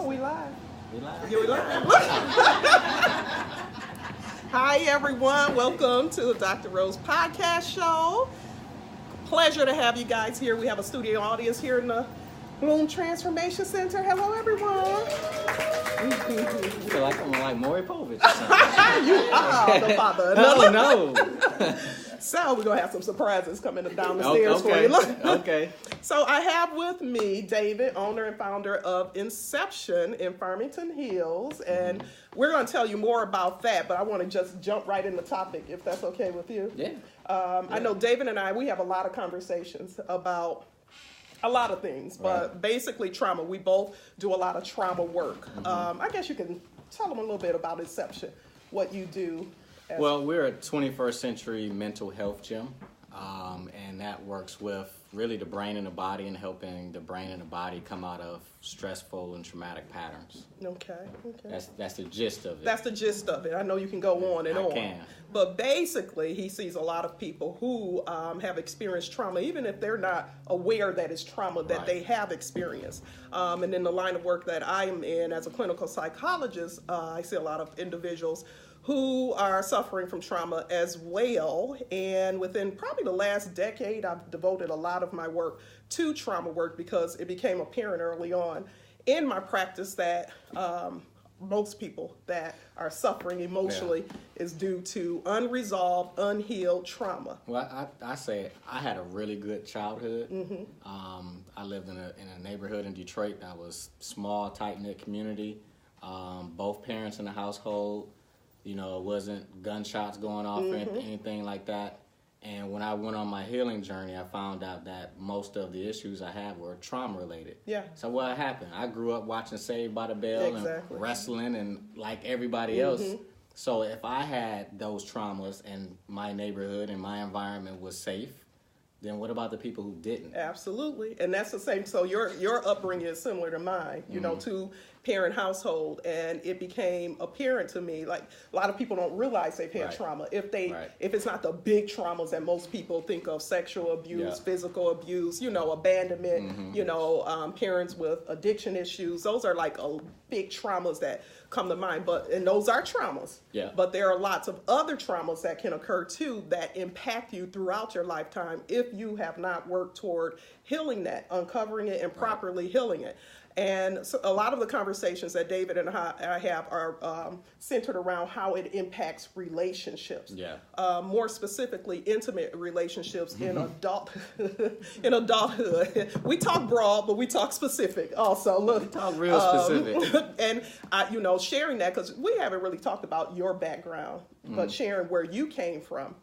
we live. We live. Yeah, we live. Hi, everyone. Welcome to the Dr. Rose podcast show. Pleasure to have you guys here. We have a studio audience here in the Bloom Transformation Center. Hello, everyone. I feel like I'm like Maury Povich or something. You are the father. No. So we're going to have some surprises coming down the stairs for you. Okay. So I have with me David, owner and founder of Inception-Farmington Hills. And we're going to tell you more about that, but I want to just jump right in the topic, if that's okay with you. Yeah. I know David and I, we have a lot of conversations about a lot of things, but basically trauma. We both do a lot of trauma work. I guess you can tell them a little bit about Inception, what you do. Well, we're a 21st century mental health gym, and that works with really the brain and the body and helping the brain and the body come out of stressful and traumatic patterns. Okay. That's the gist of it. That's the gist of it. I know you can go on and on. I can. But basically, he sees a lot of people who have experienced trauma, even if they're not aware that it's trauma that they have experienced. And in the line of work that I'm in as a clinical psychologist, I see a lot of individuals who are suffering from trauma as well. And within probably the last decade, I've devoted a lot of my work to trauma work because it became apparent early on in my practice that most people that are suffering emotionally is due to unresolved, unhealed trauma. Well, I say I had a really good childhood. I lived in a neighborhood in Detroit that was small, tight-knit community. Both parents in the household. You know, it wasn't gunshots going off or anything like that. And when I went on my healing journey, I found out that most of the issues I had were trauma related. Yeah. So what happened? I grew up watching Saved by the Bell and wrestling and like everybody else. So if I had those traumas and my neighborhood and my environment was safe, then what about the people who didn't? Absolutely. And that's the same. So your upbringing is similar to mine, you know, two-parent household. And it became apparent to me, like a lot of people don't realize they've had trauma. If it's not the big traumas that most people think of, sexual abuse, physical abuse, you know, abandonment, you know, parents with addiction issues, those are like big traumas that come to mind. And those are traumas. Yeah. But there are lots of other traumas that can occur too that impact you throughout your lifetime if you have not worked toward healing that, uncovering it, and properly healing it. And so a lot of the conversations that David and I have are centered around how it impacts relationships. Yeah. More specifically, intimate relationships in adulthood. We talk broad, but we talk specific also. Look, we talk real specific. And you know, sharing that because we haven't really talked about your background, but sharing where you came from,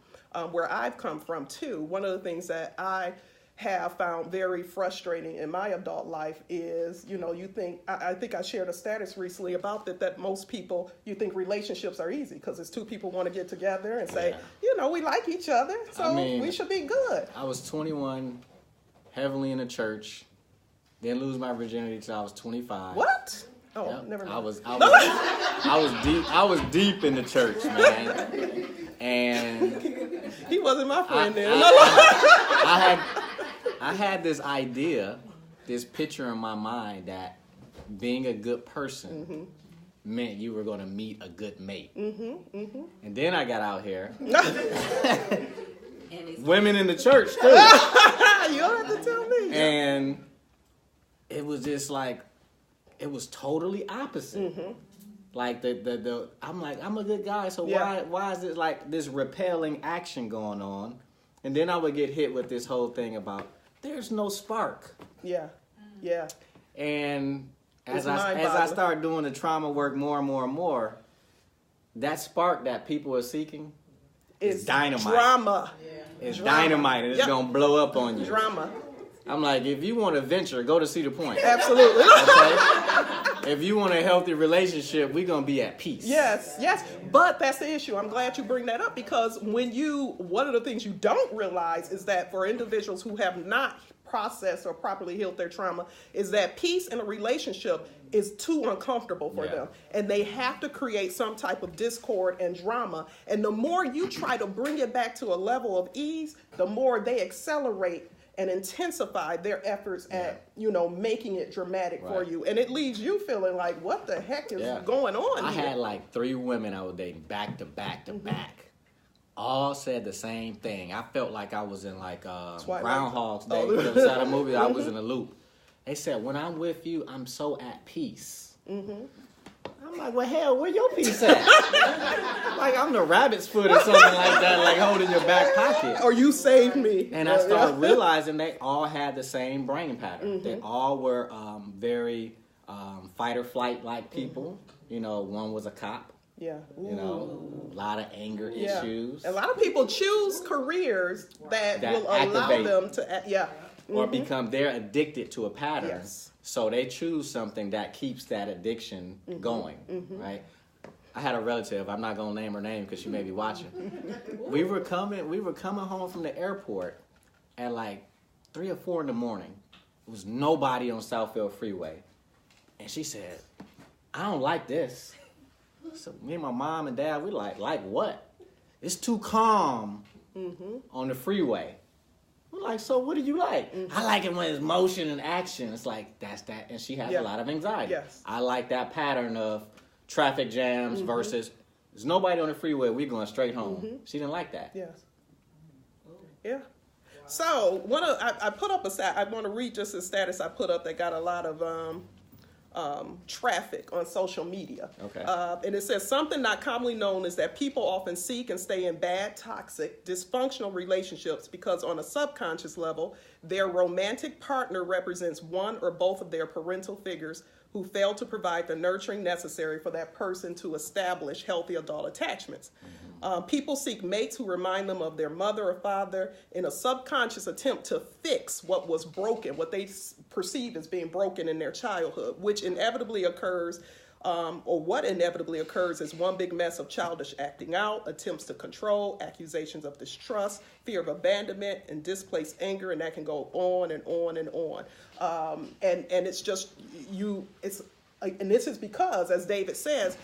where I've come from too. One of the things that I have found very frustrating in my adult life is, you know, you think, I think I shared a status recently about that most people, you think relationships are easy because it's two people want to get together and say, you know, we like each other, so we should be good. I was 21, heavily in the church, didn't lose my virginity until I was 25. What? Oh, never mind. I was deep in the church, man. And he wasn't my friend then. I had this idea, this picture in my mind that being a good person meant you were going to meet a good mate. And then I got out here. Women in the church, too. You don't have to tell me. And it was just like, it was totally opposite. Like I'm like, I'm a good guy, so why is it like this repelling action going on? And then I would get hit with this whole thing about there's no spark. Yeah. And as I start doing the trauma work more and more and more, that spark that people are seeking is dynamite. Drama. It's dynamite, and it's gonna blow up on you. Drama. I'm like, if you want to venture, go to Cedar Point. Absolutely. Okay? If you want a healthy relationship, we're going to be at peace. Yes. But that's the issue. I'm glad you bring that up because one of the things you don't realize is that for individuals who have not processed or properly healed their trauma is that peace in a relationship is too uncomfortable for them. And they have to create some type of discord and drama. And the more you try to bring it back to a level of ease, the more they accelerate and intensify their efforts at, making it dramatic for you. And it leaves you feeling like, what the heck is going on I here? had like 3 women I was dating back to back to back. All said the same thing. I felt like I was in like Groundhog's Day. You know, the movie, I was in a loop. They said, when I'm with you, I'm so at peace. I'm like, well, hell, where your peace at? Like I'm the rabbit's foot or something like that, like holding your back pocket. Or you saved me. And I started realizing they all had the same brain pattern. They all were very fight or flight like people. You know, one was a cop. Yeah. You know, a lot of anger issues. A lot of people choose careers that will allow them to, or become, they're addicted to a pattern. So they choose something that keeps that addiction going, right? I had a relative, I'm not gonna name her name because she may be watching. We were coming home from the airport at like 3 or 4 in the morning. There was nobody on Southfield Freeway. And she said, I don't like this. So me and my mom and dad, we like what? It's too calm on the freeway. We're like, so what do you like? I like it when it's motion and action. It's like, that's that. And she has a lot of anxiety. I like that pattern of traffic jams versus there's nobody on the freeway, we're going straight home. She didn't like that. So I put up I want to read just a status I put up that got a lot of traffic on social media. And it says, something not commonly known is that people often seek and stay in bad, toxic, dysfunctional relationships because on a subconscious level, their romantic partner represents one or both of their parental figures who fail to provide the nurturing necessary for that person to establish healthy adult attachments. People seek mates who remind them of their mother or father in a subconscious attempt to fix what was broken, what they perceive as being broken in their childhood, which inevitably occurs, what inevitably occurs is one big mess of childish acting out, attempts to control, accusations of distrust, fear of abandonment, and displaced anger, and that can go on and on and on. And it's just, and this is because, as David says,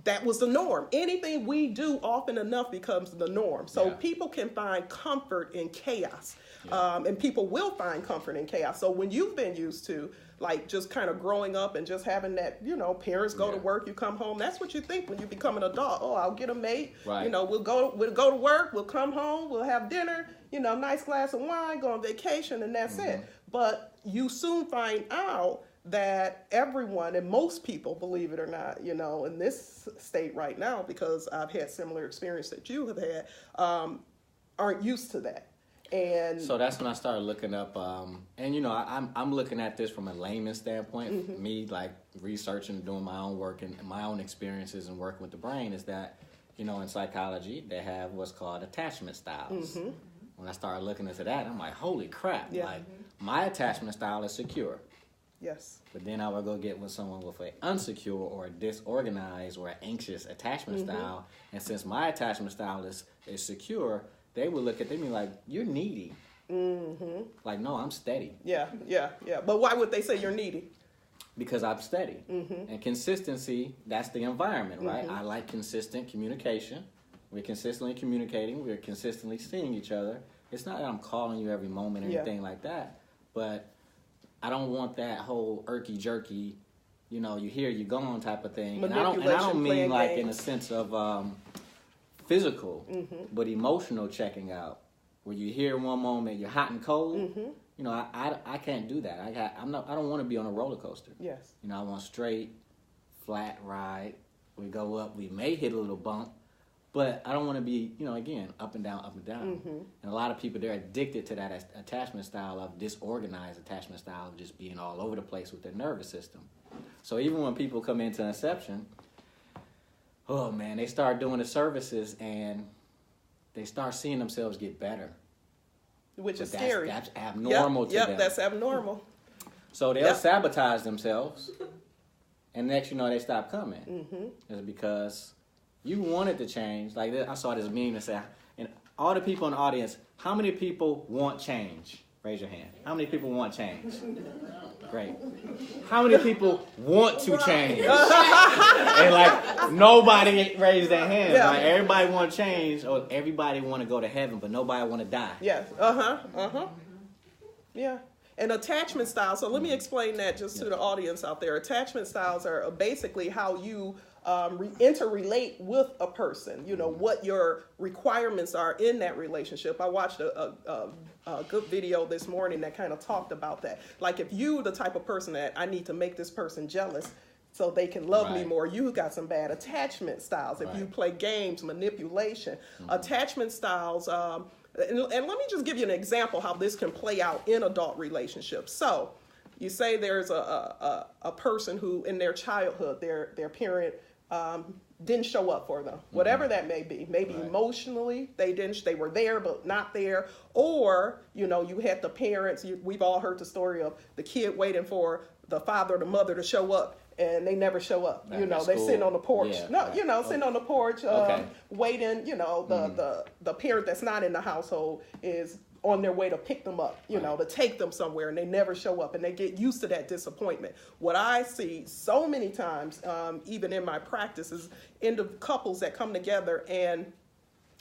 that was the norm. Anything we do often enough becomes the norm. So people can find comfort in chaos. And people will find comfort in chaos. So when you've been used to, like, just kind of growing up and just having that, parents go to work, you come home, that's what you think when you become an adult. Oh, I'll get a mate. We'll go to work, we'll come home, we'll have dinner, nice glass of wine, go on vacation, and that's it. But you soon find out that everyone, and most people, believe it or not, in this state right now, because I've had similar experience that you have had, aren't used to that. And so that's when I started looking up, and I'm looking at this from a layman's standpoint. Me, like, researching and doing my own work and my own experiences and working with the brain, is that, in psychology, they have what's called attachment styles. When I started looking into that, I'm like, holy crap. Like, my attachment style is secure. But then I would go get with someone with an unsecure or a disorganized or an anxious attachment style. And since my attachment style is secure, they would look at me like, you're needy. Like, no, I'm steady. But why would they say you're needy? Because I'm steady. And consistency, that's the environment, right? I like consistent communication. We're consistently communicating. We're consistently seeing each other. It's not that I'm calling you every moment or anything like that. But I don't want that whole irky jerky, you here, you gone type of thing. And I don't mean like games in a sense of physical, but emotional checking out. Where you here one moment, you're hot and cold. I can't do that. I don't want to be on a roller coaster. I want straight, flat ride. We go up, we may hit a little bump, but I don't want to be, again, up and down, up and down. And a lot of people, they're addicted to that attachment style of disorganized attachment style of just being all over the place with their nervous system. So even when people come into Inception, oh man, they start doing the services and they start seeing themselves get better. Which is scary. That's abnormal to them. That's abnormal. So they'll sabotage themselves, and next they stop coming. It's because you wanted to change. Like, I saw this meme that said, and all the people in the audience, how many people want change? Raise your hand. How many people want change? Great. How many people want to change? And like, nobody raised their hand. Like, everybody want change, or everybody want to go to heaven, but nobody want to die. Yeah. And attachment styles, so let me explain that just to the audience out there. Attachment styles are basically how you interrelate with a person, you know, what your requirements are in that relationship. I watched a good video this morning that kind of talked about that. Like if you the type of person that I need to make this person jealous so they can love me more, you got some bad attachment styles. If you play games, manipulation, attachment styles, and let me just give you an example how this can play out in adult relationships. So you say there's a person who in their childhood, their parent didn't show up for them, whatever that may be. Maybe emotionally they were there but not there, or you know, you had the parents. We've all heard the story of the kid waiting for the father or the mother to show up, and they never show up. Back, you know, they're sitting on the porch. Sitting on the porch, waiting. You know, the parent that's not in the household is on their way to pick them up, you know, to take them somewhere, and they never show up, and they get used to that disappointment. What I see so many times, even in my practice, is in the couples that come together, and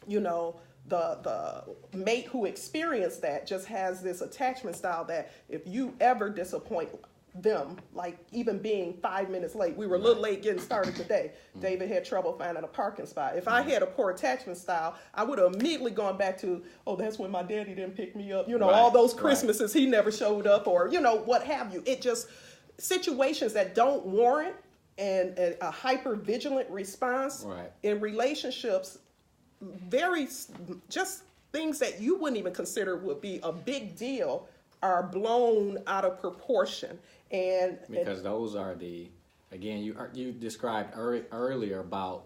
you know, the mate who experienced that just has this attachment style that if you ever disappoint them, like even being 5 minutes late. We were a little late getting started today. David had trouble finding a parking spot. If I had a poor attachment style, I would have immediately gone back to, oh, that's when my daddy didn't pick me up. You know, all those Christmases he never showed up, or, you know, what have you. It just, situations that don't warrant and a hyper vigilant response in relationships, very, just things that you wouldn't even consider would be a big deal are blown out of proportion. And because those are the, again, you described earlier about,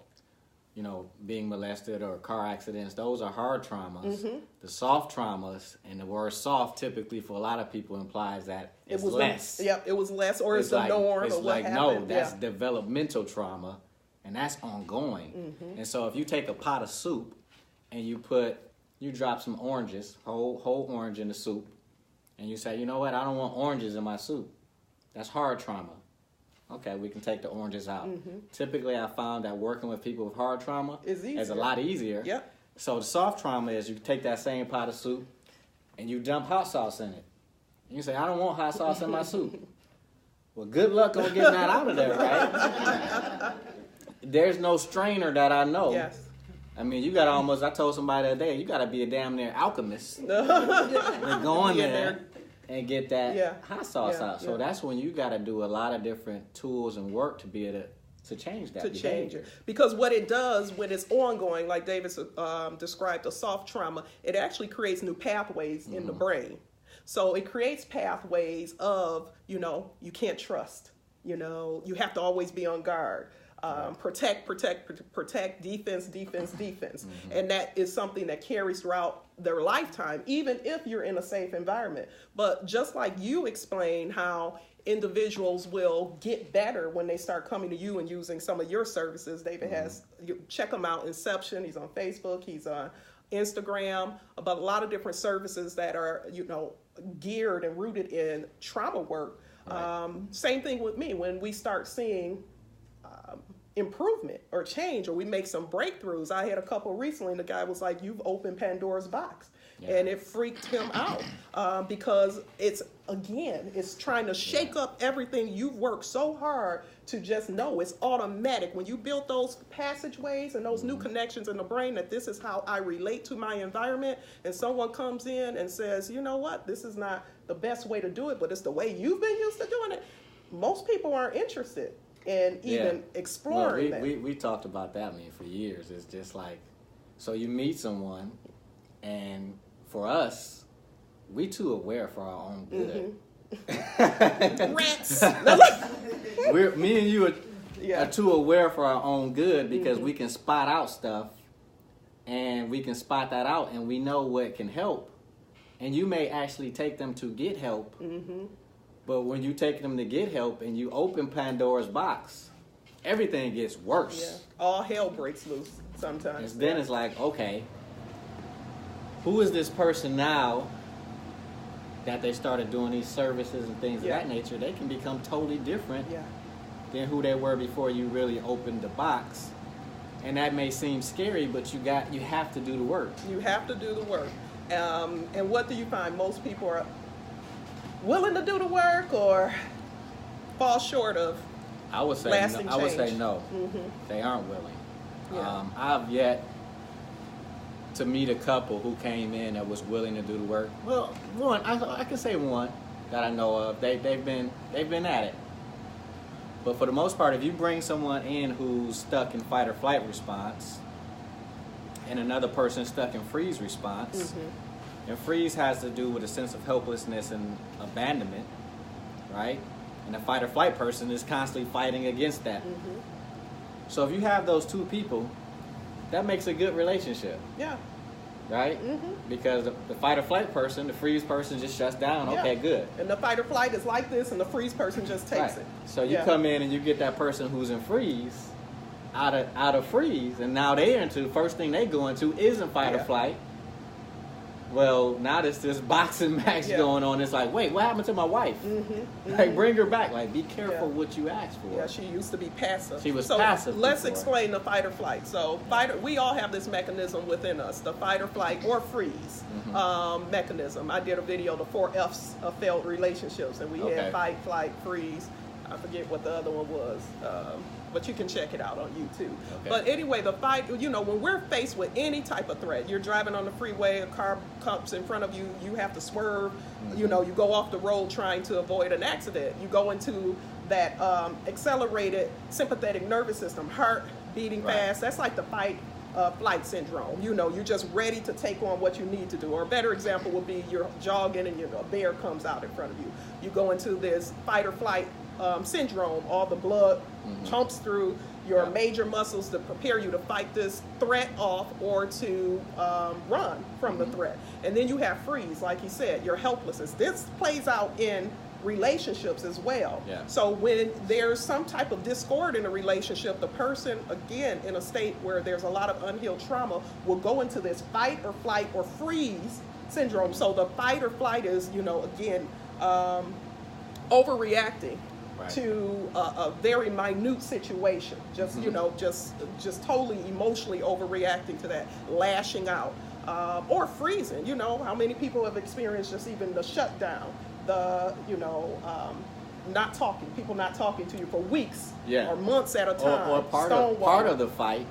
you know, being molested or car accidents. Those are hard traumas. The soft traumas, and the word soft typically for a lot of people implies that it was less. It was less, or it's the norm. It's or what happened. No, that's developmental trauma, and that's ongoing. And so if you take a pot of soup and you drop some oranges, whole orange in the soup, and you say, you know what, I don't want oranges in my soup. That's hard trauma. Okay, we can take the oranges out. Typically, I found that working with people with hard trauma is a lot easier. So the soft trauma is you take that same pot of soup and you dump hot sauce in it. And you say, I don't want hot sauce in my soup. Well, good luck on getting that out of there, right? There's no strainer that I know. I mean, you got to almost, I told somebody the other day, you got to be a damn near alchemist and go in there and get that hot sauce out. So that's when you got to do a lot of different tools and work to be able to change that behavior. Change it. Because what it does when it's ongoing, like David described, a soft trauma, it actually creates new pathways in the brain. So it creates pathways of, you know, you can't trust. You know, you have to always be on guard. Protect, defense. And that is something that carries throughout their lifetime, even if you're in a safe environment. But just like you explained how individuals will get better when they start coming to you and using some of your services. David has, check him out, Inception. He's on Facebook. He's on Instagram, about a lot of different services that are, you know, geared and rooted in trauma work. Same thing with me. When we start seeing improvement or change, or we make some breakthroughs. I had a couple recently, and the guy was like, you've opened Pandora's box. And it freaked him out because it's trying to shake up everything you've worked so hard to just know. It's automatic. When you build those passageways and those new connections in the brain, that this is how I relate to my environment, and someone comes in and says, you know what, this is not the best way to do it, but it's the way you've been used to doing it. Most people aren't interested in even exploring that. We talked about that, for years. It's just like, so you meet someone, and for us, we too aware for our own good. Rats. Me and you are too aware for our own good because we can spot out stuff, and we can spot that out, and we know what can help. And you may actually take them to get help, but when you take them to get help and you open Pandora's box, everything gets worse. All hell breaks loose sometimes. And then it's like, okay, who is this person now that they started doing these services and things of that nature? They can become totally different than who they were before you really opened the box. And that may seem scary, but you have to do the work. You have to do the work. And what do you find? Most people are willing to do the work or fall short of lasting change? I would say no. They aren't willing. Yeah. I've yet to meet a couple who came in that was willing to do the work. Well, one, I can say one that I know of. They've been at it. But for the most part, if you bring someone in who's stuck in fight or flight response, and another person stuck in freeze response, and freeze has to do with a sense of helplessness and abandonment, right? And a fight or flight person is constantly fighting against that. So if you have those two people, that makes a good relationship. Yeah. Right? Because the fight or flight person, the freeze person just shuts down. Yeah. Okay, good. And the fight or flight is like this, and the freeze person just takes it. So you come in and you get that person who's in freeze out of freeze, and now they're into, first thing they go into isn't fight or flight. Well, now there's this boxing match going on. It's like, wait, what happened to my wife? Like, bring her back. Like, be careful what you ask for. Yeah, she used to be passive. She was passive. So let's explain the fight or flight. So we all have this mechanism within us, the fight or flight or freeze mechanism. I did a video, the 4 F's of failed relationships, and we had fight, flight, freeze. I forget what the other one was. But you can check it out on YouTube. But anyway, the fight, when we're faced with any type of threat, you're driving on the freeway, a car comes in front of you, you have to swerve, you go off the road trying to avoid an accident. You go into that accelerated sympathetic nervous system, heart beating fast. That's like the fight flight syndrome. You're just ready to take on what you need to do. Or a better example would be you're jogging and a bear comes out in front of you. You go into this fight or flight syndrome. All the blood pumps through your major muscles to prepare you to fight this threat off or to run from the threat. And then you have freeze, like you said, your helplessness. This plays out in relationships as well. So when there's some type of discord in a relationship, the person, again, in a state where there's a lot of unhealed trauma, will go into this fight or flight or freeze syndrome. So the fight or flight is, again, overreacting to a very minute situation, just just totally emotionally overreacting to that, lashing out, or freezing. How many people have experienced just even the shutdown, the people not talking to you for weeks or months at a time. Or part of the fight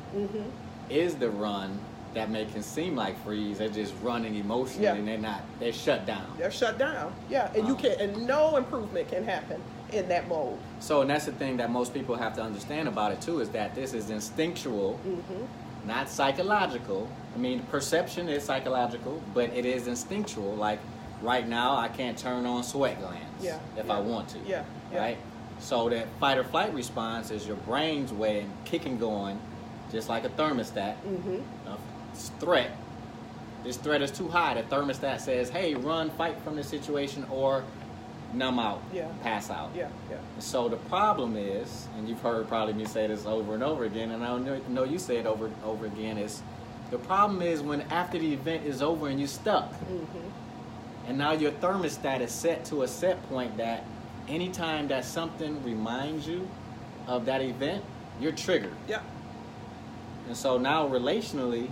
is the run that may can seem like freeze. They're just running emotionally and they're shut down. They're shut down. And no improvement can happen in that mode. So, and that's the thing that most people have to understand about it too, is that this is instinctual, not psychological. I mean, perception is psychological, but it is instinctual. Like right now, I can't turn on sweat glands if I want to. Right? So that fight or flight response is your brain's way of kicking going, just like a thermostat. Threat. This threat is too high. The thermostat says, hey, run, fight from the situation, or numb out, pass out. So the problem is, and you've heard probably me say this over and over again, and I know you say it over again, is the problem is when after the event is over and you're stuck, and now your thermostat is set to a set point that anytime that something reminds you of that event, you're triggered. And so now relationally,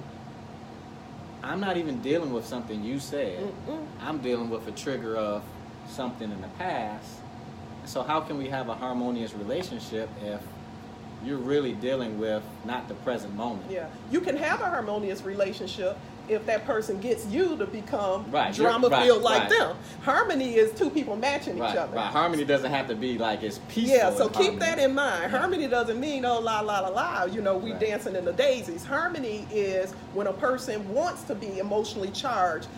I'm not even dealing with something you said. I'm dealing with a trigger of something in the past. So how can we have a harmonious relationship if you're really dealing with not the present moment? You can have a harmonious relationship if that person gets you to become drama-filled like them. Harmony is two people matching each other. Harmony doesn't have to be like it's peaceful. So keep that in mind. Harmony doesn't mean, oh, la, la, la, la, we dancing in the daisies. Harmony is when a person wants to be emotionally charged,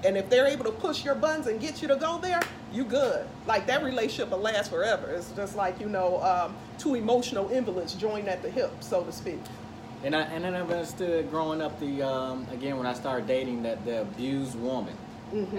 and if they're able to push your buttons and get you to go there, you good. Like that relationship will last forever. It's just like, two emotional invalids joined at the hip, so to speak. And then I understood growing up again when I started dating the abused woman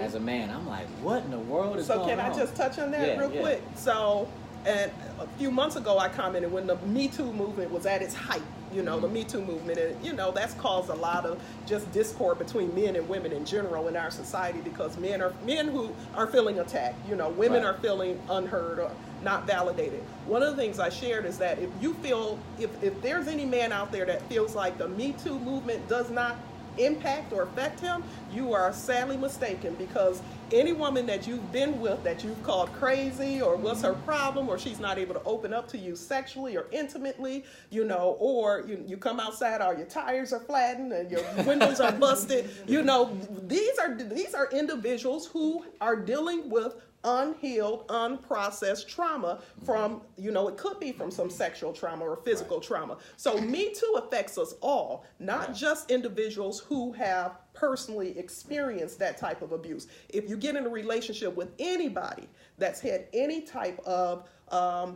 as a man. I'm like, what in the world is going on? So can I just touch on that real quick? So, and a few months ago I commented when the Me Too movement was at its height, the Me Too movement, and that's caused a lot of just discord between men and women in general in our society, because men who are feeling attacked, women are feeling unheard or not validated. One of the things I shared is that if you feel, if there's any man out there that feels like the Me Too movement does not impact or affect him, you are sadly mistaken, because any woman that you've been with that you've called crazy, or what's her problem, or she's not able to open up to you sexually or intimately, or you come outside, all your tires are flattened and your windows are busted, these are individuals who are dealing with unhealed, unprocessed trauma from, it could be from some sexual trauma or physical trauma. So Me Too affects us all, not just individuals who have personally experienced that type of abuse. If you get in a relationship with anybody that's had any type of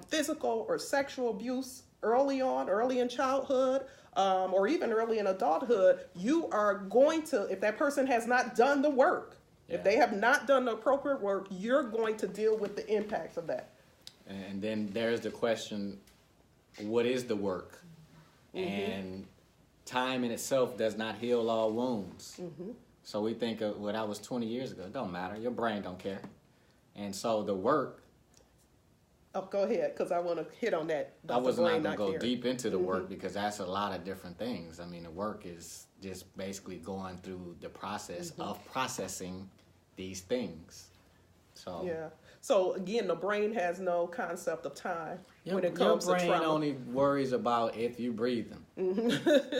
physical or sexual abuse early in childhood, or even early in adulthood, you are going to, if that person has not done the work, if they have not done the appropriate work, you're going to deal with the impacts of that. And then there's the question, what is the work? And time in itself does not heal all wounds. So we think of what I was 20 years ago. It don't matter. Your brain don't care. And so the work. Oh, go ahead, because I want to hit on that. I was not going to go deep into the work, because that's a lot of different things. I mean, the work is just basically going through the process of processing these things. So yeah. So again, the brain has no concept of time when it comes to trauma. Your brain only worries about if you're breathing.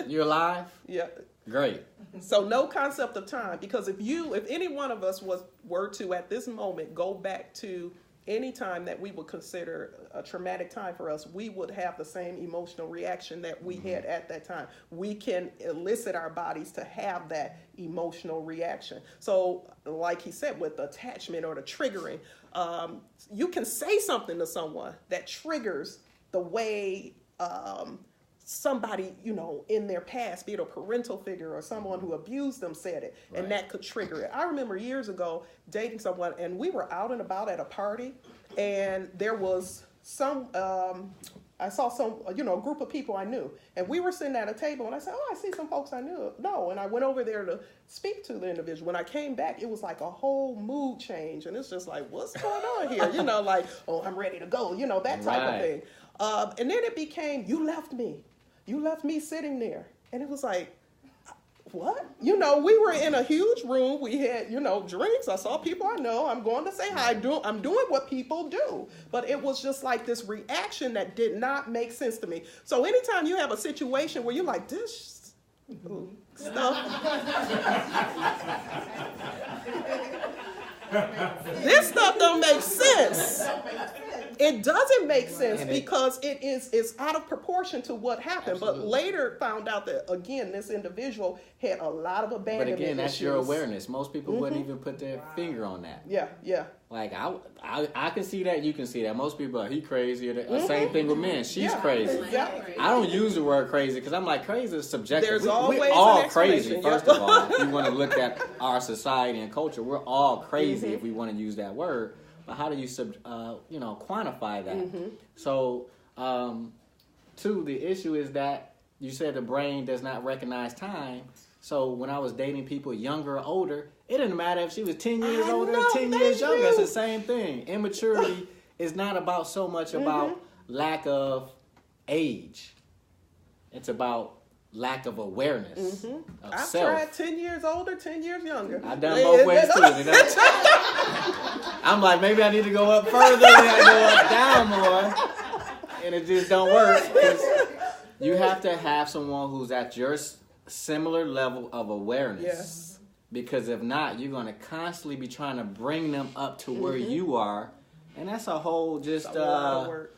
You're alive? Yeah. Great. So no concept of time, because if any one of us were to at this moment go back to any time that we would consider a traumatic time for us, we would have the same emotional reaction that we had at that time. We can elicit our bodies to have that emotional reaction. So like he said, with attachment or the triggering, you can say something to someone that triggers the way somebody, in their past, be it a parental figure or someone who abused them, said it, and that could trigger it. I remember years ago dating someone, and we were out and about at a party, and there was I saw a group of people I knew, and we were sitting at a table, and I said, I see some folks I know, and I went over there to speak to the individual. When I came back, it was like a whole mood change, and it's just like, what's going on here? Like, oh, I'm ready to go, that type of thing. And then it became, you left me sitting there. And it was like, what? We were in a huge room. We had, drinks. I saw people I know. I'm going to say hi. I'm doing what people do. But it was just like this reaction that did not make sense to me. So anytime you have a situation where you're like, this stuff. This stuff don't make sense. It doesn't make sense because it's out of proportion to what happened. Absolutely. But later found out that, again, this individual had a lot of abandonment But again, that's issues. Your awareness. Most people wouldn't even put their finger on that. Yeah. Like, I can see that, you can see that. Most people are, he crazy. The same thing with men. She's crazy. Exactly. I don't use the word crazy because I'm like, crazy is subjective. There's always we're all an crazy, first of all. If you want to look at our society and culture, we're all crazy if we want to use that word. But how do you quantify that? So, two, the issue is that you said the brain does not recognize time. So when I was dating people younger or older, it didn't matter if she was 10 years older or 10 years younger. It's the same thing. Immaturity is not about so much about lack of age. It's about lack of awareness of I've self. tried 10 years older, 10 years younger. I've done both ways too. I'm like, maybe I need to go up further, then I go up down more, and it just don't work. You have to have someone who's at your similar level of awareness. Yes. Because if not, you're going to constantly be trying to bring them up to where you are, and that's a whole just. It's a lot of work.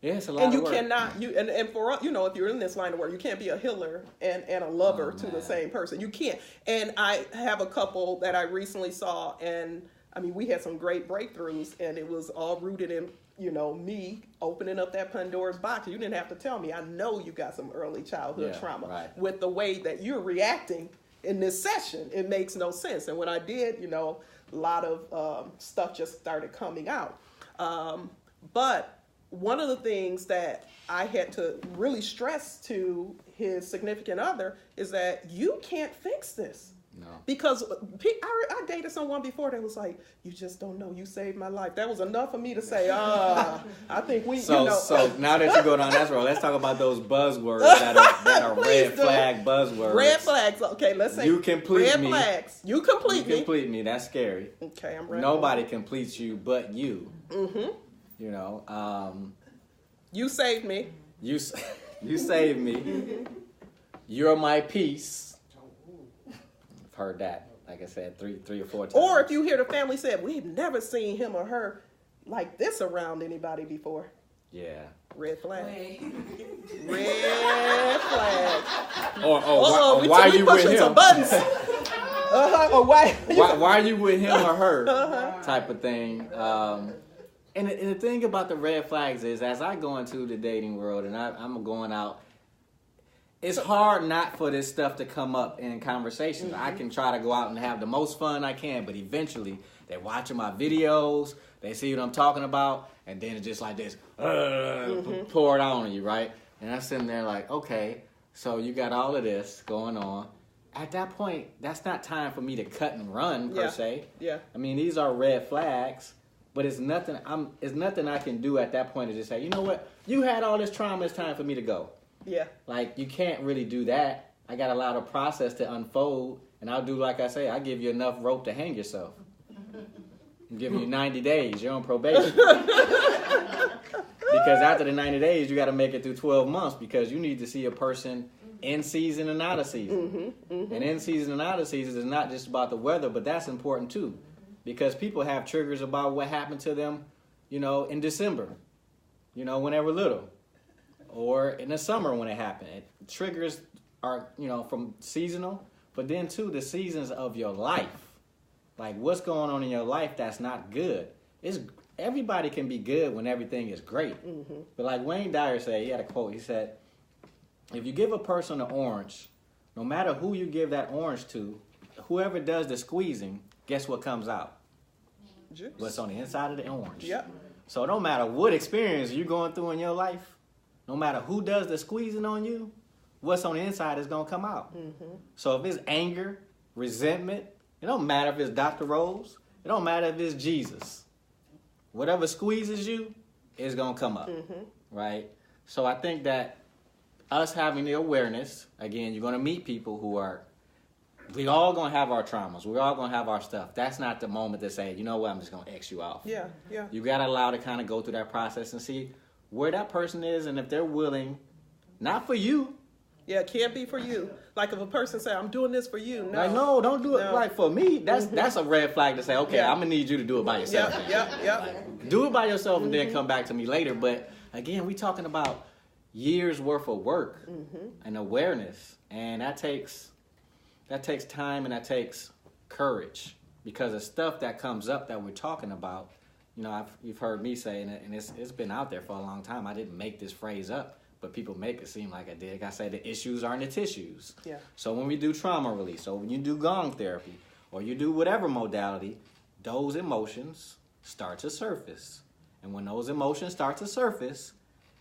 Yeah, it's a lot of work. And you cannot, and for, if you're in this line of work, you can't be a healer and a lover to the same person. You can't. And I have a couple that I recently saw, and I mean, we had some great breakthroughs, and it was all rooted in, me opening up that Pandora's box. You didn't have to tell me. I know you got some early childhood trauma. Right. With the way that you're reacting in this session, it makes no sense. And when I did, a lot of stuff just started coming out. But one of the things that I had to really stress to his significant other is that you can't fix this. No. Because I dated someone before that was like, you just don't know, you saved my life. That was enough for me to say, I think we, So now that you go down that road, let's talk about those buzzwords that are red flag buzzwords. Red flags. Okay, let's say you complete red me. flags. You complete me. You complete me. That's scary. Okay, I'm ready. Nobody completes you but you. Mm-hmm. You know. You saved me. You saved me. You're my peace. I've heard that, like I said, three or four times. Or if you hear the family say, we've never seen him or her like this around anybody before. Yeah. Red flag. Red flag. Or why are you with him? Some buttons. Or why are you with him or her? Type of thing. And the thing about the red flags is, as I go into the dating world and I'm going out, it's hard not for this stuff to come up in conversations. Mm-hmm. I can try to go out and have the most fun I can, but eventually they're watching my videos, they see what I'm talking about, and then it's just like this, pour it on you, right? And I'm sitting there like, okay, so you got all of this going on. At that point, that's not time for me to cut and run, per se. Yeah. I mean, these are red flags. But it's nothing I can do at that point to just say, you know what? You had all this trauma. It's time for me to go. Yeah. Like, you can't really do that. I got to allow the process to unfold. And I'll do like I say. I'll give you enough rope to hang yourself. I'm giving you 90 days. You're on probation. Because after the 90 days, you got to make it through 12 months. Because you need to see a person in season and out of season. And in season and out of season is not just about the weather. But that's important, too. Because people have triggers about what happened to them, in December, when they were little. Or in the summer when it happened. Triggers are, from seasonal, but then, too, the seasons of your life. Like, what's going on in your life that's not good. Everybody can be good when everything is great. Mm-hmm. But like Wayne Dyer said, he had a quote, he said, if you give a person an orange, no matter who you give that orange to, whoever does the squeezing, guess what comes out? Juice. What's on the inside of the orange. Yep. So no matter what experience you're going through in your life, no matter who does the squeezing on you, what's on the inside is going to come out. Mm-hmm. So if it's anger, resentment, it don't matter if it's Dr. Rose. It don't matter if it's Jesus. Whatever squeezes you is going to come up. Mm-hmm. Right? So I think that us having the awareness, again, you're going to meet people who are, we all going to have our traumas. We're all going to have our stuff. That's not the moment to say, you know what, I'm just going to X you off. Yeah, yeah. You got to allow to kind of go through that process and see where that person is and if they're willing, not for you. Yeah, it can't be for you. Like if a person say, I'm doing this for you. No, like, no, don't do it like for me. That's a red flag to say, okay, I'm going to need you to do it by yourself. Yeah. Do it by yourself and then come back to me later. But again, we talking about years worth of work and awareness. And that takes time and that takes courage, because the stuff that comes up that we're talking about, you've heard me say, and it's been out there for a long time. I didn't make this phrase up, but people make it seem like I did. Like I say, the issues are in the tissues. Yeah. So when we do trauma release, or when you do gong therapy, or you do whatever modality, those emotions start to surface. And when those emotions start to surface,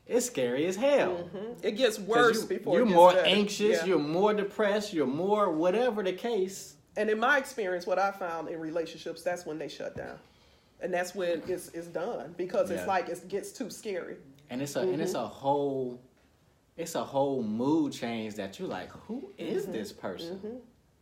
it's scary as hell. Mm-hmm. It gets worse before it gets more better. Anxious, you're more depressed, you're more whatever the case. And in my experience, what I found in relationships, that's when they shut down. And that's when it's done, because it's like it gets too scary. And it's a whole mood change that you're like, who is this person? Mm-hmm.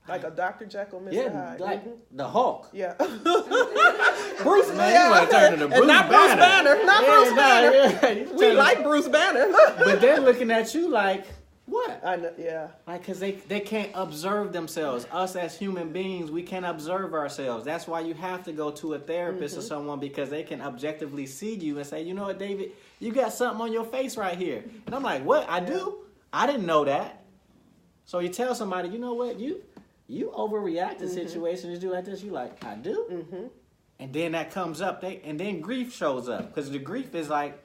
Like a Dr. Jekyll, Mr. Hyde. Like the Hulk. Yeah. Bruce Banner. You want to turn into Bruce Banner. Not Bruce Banner. Yeah. We like Bruce Banner. But they're looking at you like, what? I know, yeah. Like, because they can't observe themselves. Us as human beings, we can't observe ourselves. That's why you have to go to a therapist or someone, because they can objectively see you and say, you know what, David, you got something on your face right here. And I'm like, what? I do? I didn't know that. So you tell somebody, you know what, you overreact to situations, you do like this, you like, I do? Mm-hmm. And then that comes up, and then grief shows up. Because the grief is like,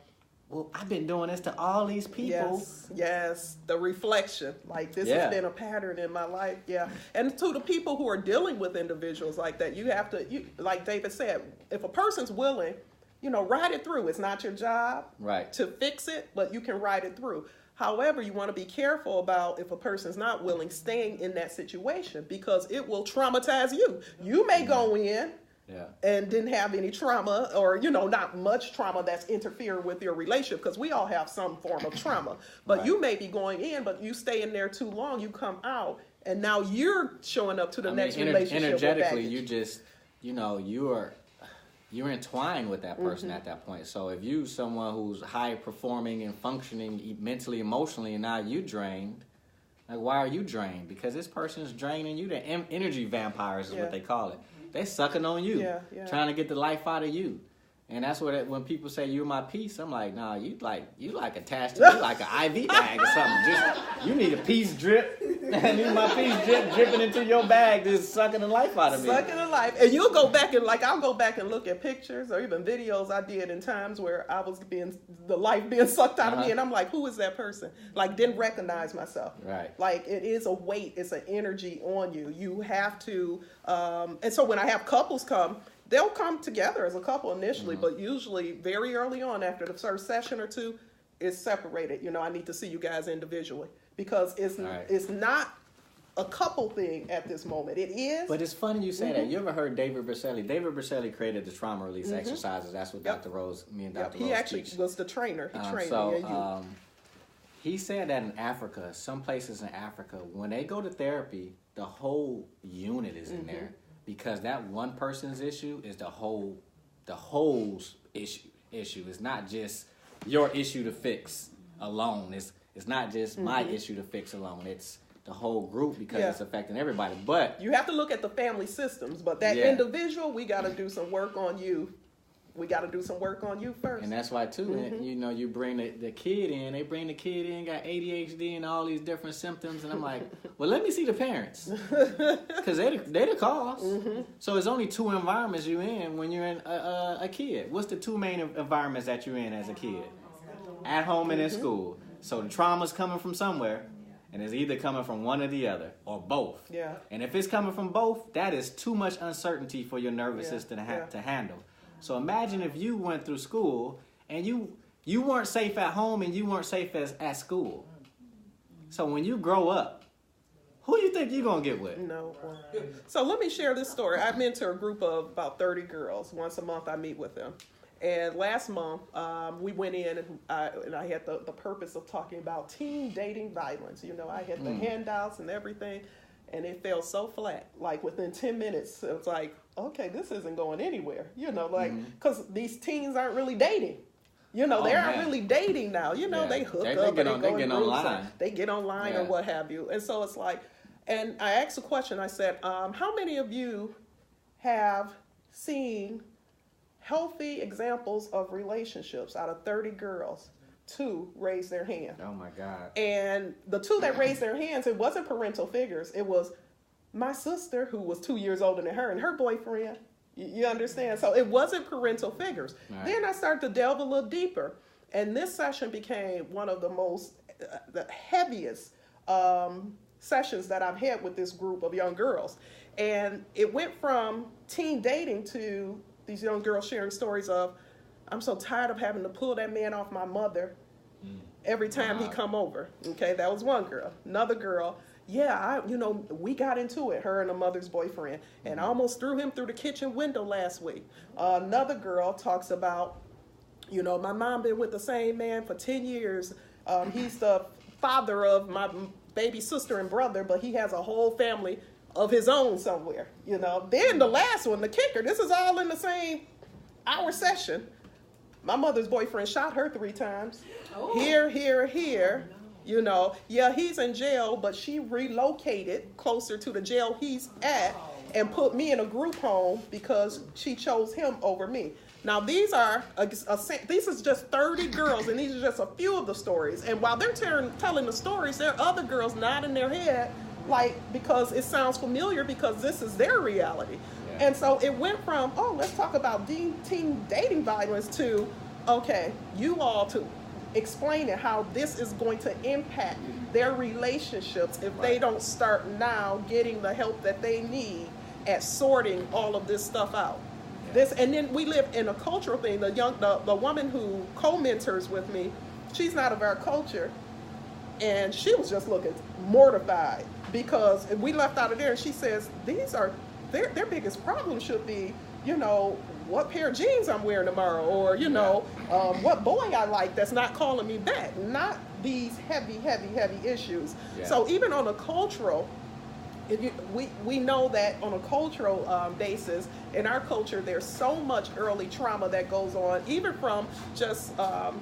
well, I've been doing this to all these people. Yes, the reflection. Like, this has been a pattern in my life. Yeah. And to the people who are dealing with individuals like that, you have to, like David said, if a person's willing ride it through. It's not your job to fix it, but you can ride it through. However, you want to be careful about, if a person's not willing, staying in that situation, because it will traumatize you. You may go in and didn't have any trauma, or, not much trauma that's interfered with your relationship, because we all have some form of trauma. But you may be going in, but you stay in there too long, you come out, and now you're showing up to the next relationship. Energetically, you just, you're entwined with that person at that point. So if you someone who's high performing and functioning mentally, emotionally, and now you drained, like, why are you drained? Because this person is draining you. The energy vampires is what they call it. They're sucking on you, trying to get the life out of you. And that's what when people say you're my piece, I'm like, nah, you like attached to me like an IV bag or something. Just you need a piece drip. And you my piece dripping into your bag, just sucking the life out of me. Sucking the life. And you'll go back and I'll go back and look at pictures or even videos I did in times where I was the life being sucked out of me, and I'm like, who is that person? Like, didn't recognize myself. Right. Like, it is a weight, it's an energy on you. You have to, and so when I have couples come, they'll come together as a couple initially, but usually very early on after the first session or two, it's separated. I need to see you guys individually, because it's not a couple thing at this moment. It is. But it's funny you say that. You ever heard David Berceli? David Berceli created the trauma release exercises. That's what Dr. Rose, me and Dr. Rose He actually teach. was the trainer. He trained me. He said that in Africa, some places in Africa, when they go to therapy, the whole unit is in there. Because that one person's issue is the whole's issue. It's not just your issue to fix alone. It's not just my issue to fix alone. It's the whole group, because it's affecting everybody. But you have to look at the family systems. But that individual, we got to do some work on you. We got to do some work on you first. And that's why, too, you bring the kid in. They bring the kid in, got ADHD and all these different symptoms. And I'm like, well, let me see the parents. Because they're the cause. So it's only two environments you're in when you're in a kid. What's the two main environments that you're in as a kid? At home and in school. So the trauma's coming from somewhere. And it's either coming from one or the other, or both. Yeah. And if it's coming from both, that is too much uncertainty for your nervous system to handle. So imagine if you went through school and you weren't safe at home and you weren't safe at school. So when you grow up, who you think you're going to get with? No. So let me share this story. I mentor a group of about 30 girls. Once a month I meet with them. And last month we went in and I had the purpose of talking about teen dating violence. I had the handouts and everything. And it fell so flat. Like within 10 minutes, it was like, okay, this isn't going anywhere. Because these teens aren't really dating. They aren't really dating now. They hook up and they get online. They get online or what have you. And so it's like, and I asked a question. I said, how many of you have seen healthy examples of relationships out of 30 girls? 2 raised their hand. Oh my God. And the 2 that raised their hands, it wasn't parental figures. It was my sister, who was 2 years older than her, and her boyfriend. You understand? So it wasn't parental figures. Right. Then I started to delve a little deeper. And this session became one of the heaviest sessions that I've had with this group of young girls. And it went from teen dating to these young girls sharing stories of, I'm so tired of having to pull that man off my mother every time he come over. Okay, that was one girl. Another girl, we got into it, her and the mother's boyfriend, and I almost threw him through the kitchen window last week. Another girl talks about, my mom been with the same man for 10 years. He's the father of my baby sister and brother, but he has a whole family of his own somewhere. Then the last one, the kicker, this is all in the same hour session. My mother's boyfriend shot her 3 times. Oh. Here. He's in jail, but she relocated closer to the jail he's at and put me in a group home because she chose him over me. Now, these is just 30 girls, and these are just a few of the stories. And while they're telling the stories, there are other girls nodding their head, because it sounds familiar, because this is their reality. And so it went from, let's talk about teen dating violence to, okay, you all to explaining how this is going to impact their relationships if they don't start now getting the help that they need at sorting all of this stuff out. this, and then we live in a cultural thing. The woman who co-mentors with me, she's not of our culture, and she was just looking mortified because we left out of there, and she says these are their biggest problem should be, you know, what pair of jeans I'm wearing tomorrow, or you know, what boy I like that's not calling me back. Not these heavy issues. Yeah. So even on a cultural, we know that on a cultural basis, in our culture, there's so much early trauma that goes on, even from just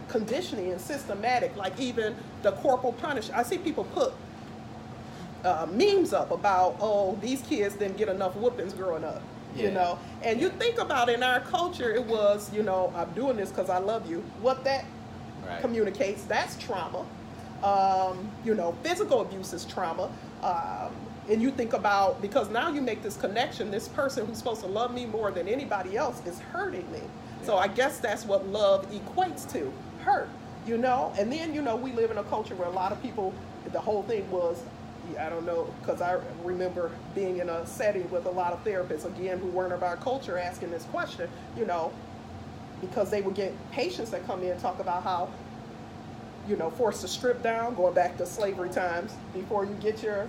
conditioning and systematic, like even the corporal punishment. I see people put memes up about, oh, these kids didn't get enough whoopings growing up. You know, and you think about in our culture, it was, you know, I'm doing this because I love you. What that communicates, that's trauma. You know, physical abuse is trauma. And you think about, because now you make this connection, this person who's supposed to love me more than anybody else is hurting me. So I guess that's what love equates to, hurt, you know. And then, you know, we live in a culture where a lot of people, the whole thing was, I don't know, because I remember being in a setting with a lot of therapists, again, who weren't of our culture, asking this question, you know, because they would get patients that come in and talk about how, you know, forced to strip down, going back to slavery times, before you get your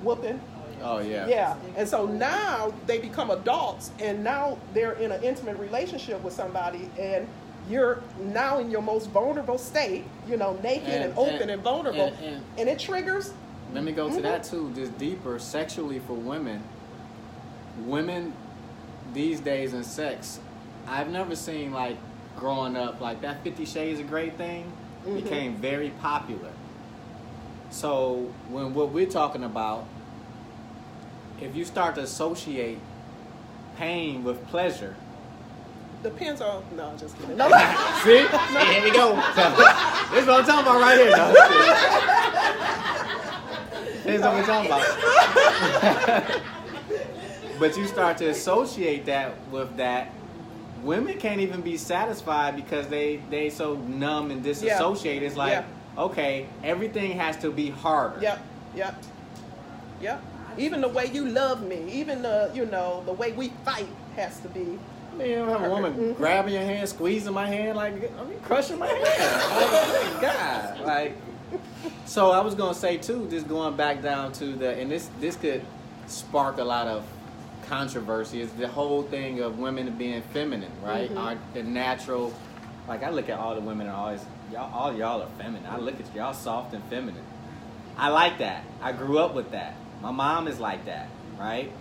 whooping. Oh, yeah. Yeah. And so now they become adults, and now they're in an intimate relationship with somebody, and you're now in your most vulnerable state, you know, naked and open and vulnerable, and it triggers. Let me go to that too, just deeper. Sexually for women these days in sex, I've never seen, like, growing up, like that 50 Shades of Grey thing became very popular. So when what we're talking about, if you start to associate pain with pleasure, depends on, no, just kidding. No. See? Here we go. This is what I'm talking about right here. No. This is what we're talking about. But you start to associate that with that. Women can't even be satisfied because they so numb and disassociated. It's like, okay, everything has to be harder. Yep. Even the way you love me, even the, you know, the way we fight has to be. You don't have a woman grabbing your hand, squeezing my hand, like, I mean, crushing my hand. Like, God, like. So I was gonna say too, just going back down to and this could spark a lot of controversy, is the whole thing of women being feminine, right? The natural, like, I look at all the women and always, all y'all are feminine. I look at y'all soft and feminine. I like that. I grew up with that. My mom is like that, right?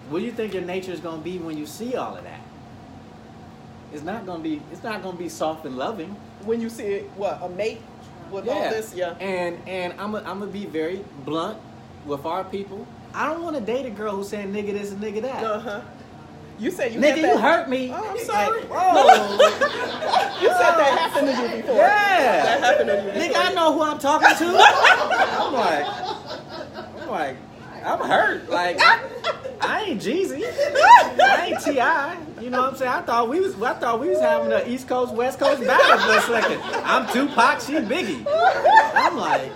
What do you think your nature is gonna be when you see all of that? It's not gonna be soft and loving. When you see it, what, a mate with all this, And I'm gonna be very blunt with our people. I don't want to date a girl who's saying nigga this and nigga that. You said you nigga, you hurt me. Oh, I'm sorry. Like, whoa. You said that happened to you before. Yeah. That happened to you before. Nigga, I know who I'm talking to. I'm like, I'm hurt. Like, I ain't Jeezy. I ain't T.I. You know what I'm saying? I thought we was having an East Coast, West Coast battle for a second. I'm Tupac, she Biggie. I'm like,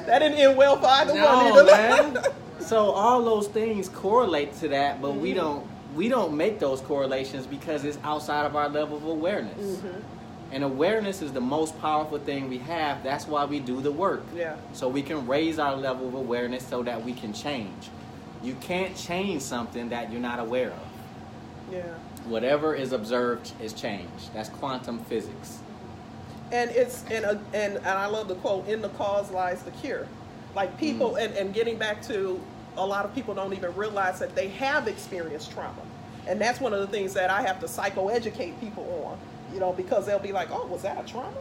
that didn't end well for either one either. Man. So all those things correlate to that, but we don't make those correlations because it's outside of our level of awareness. And awareness is the most powerful thing we have. That's why we do the work. Yeah. So we can raise our level of awareness so that we can change. You can't change something that you're not aware of. Yeah. Whatever is observed is changed. That's quantum physics. And it's and I love the quote, in the cause lies the cure. Like people and getting back to, a lot of people don't even realize that they have experienced trauma. And that's one of the things that I have to psychoeducate people on, you know, because they'll be like, oh, was that a trauma?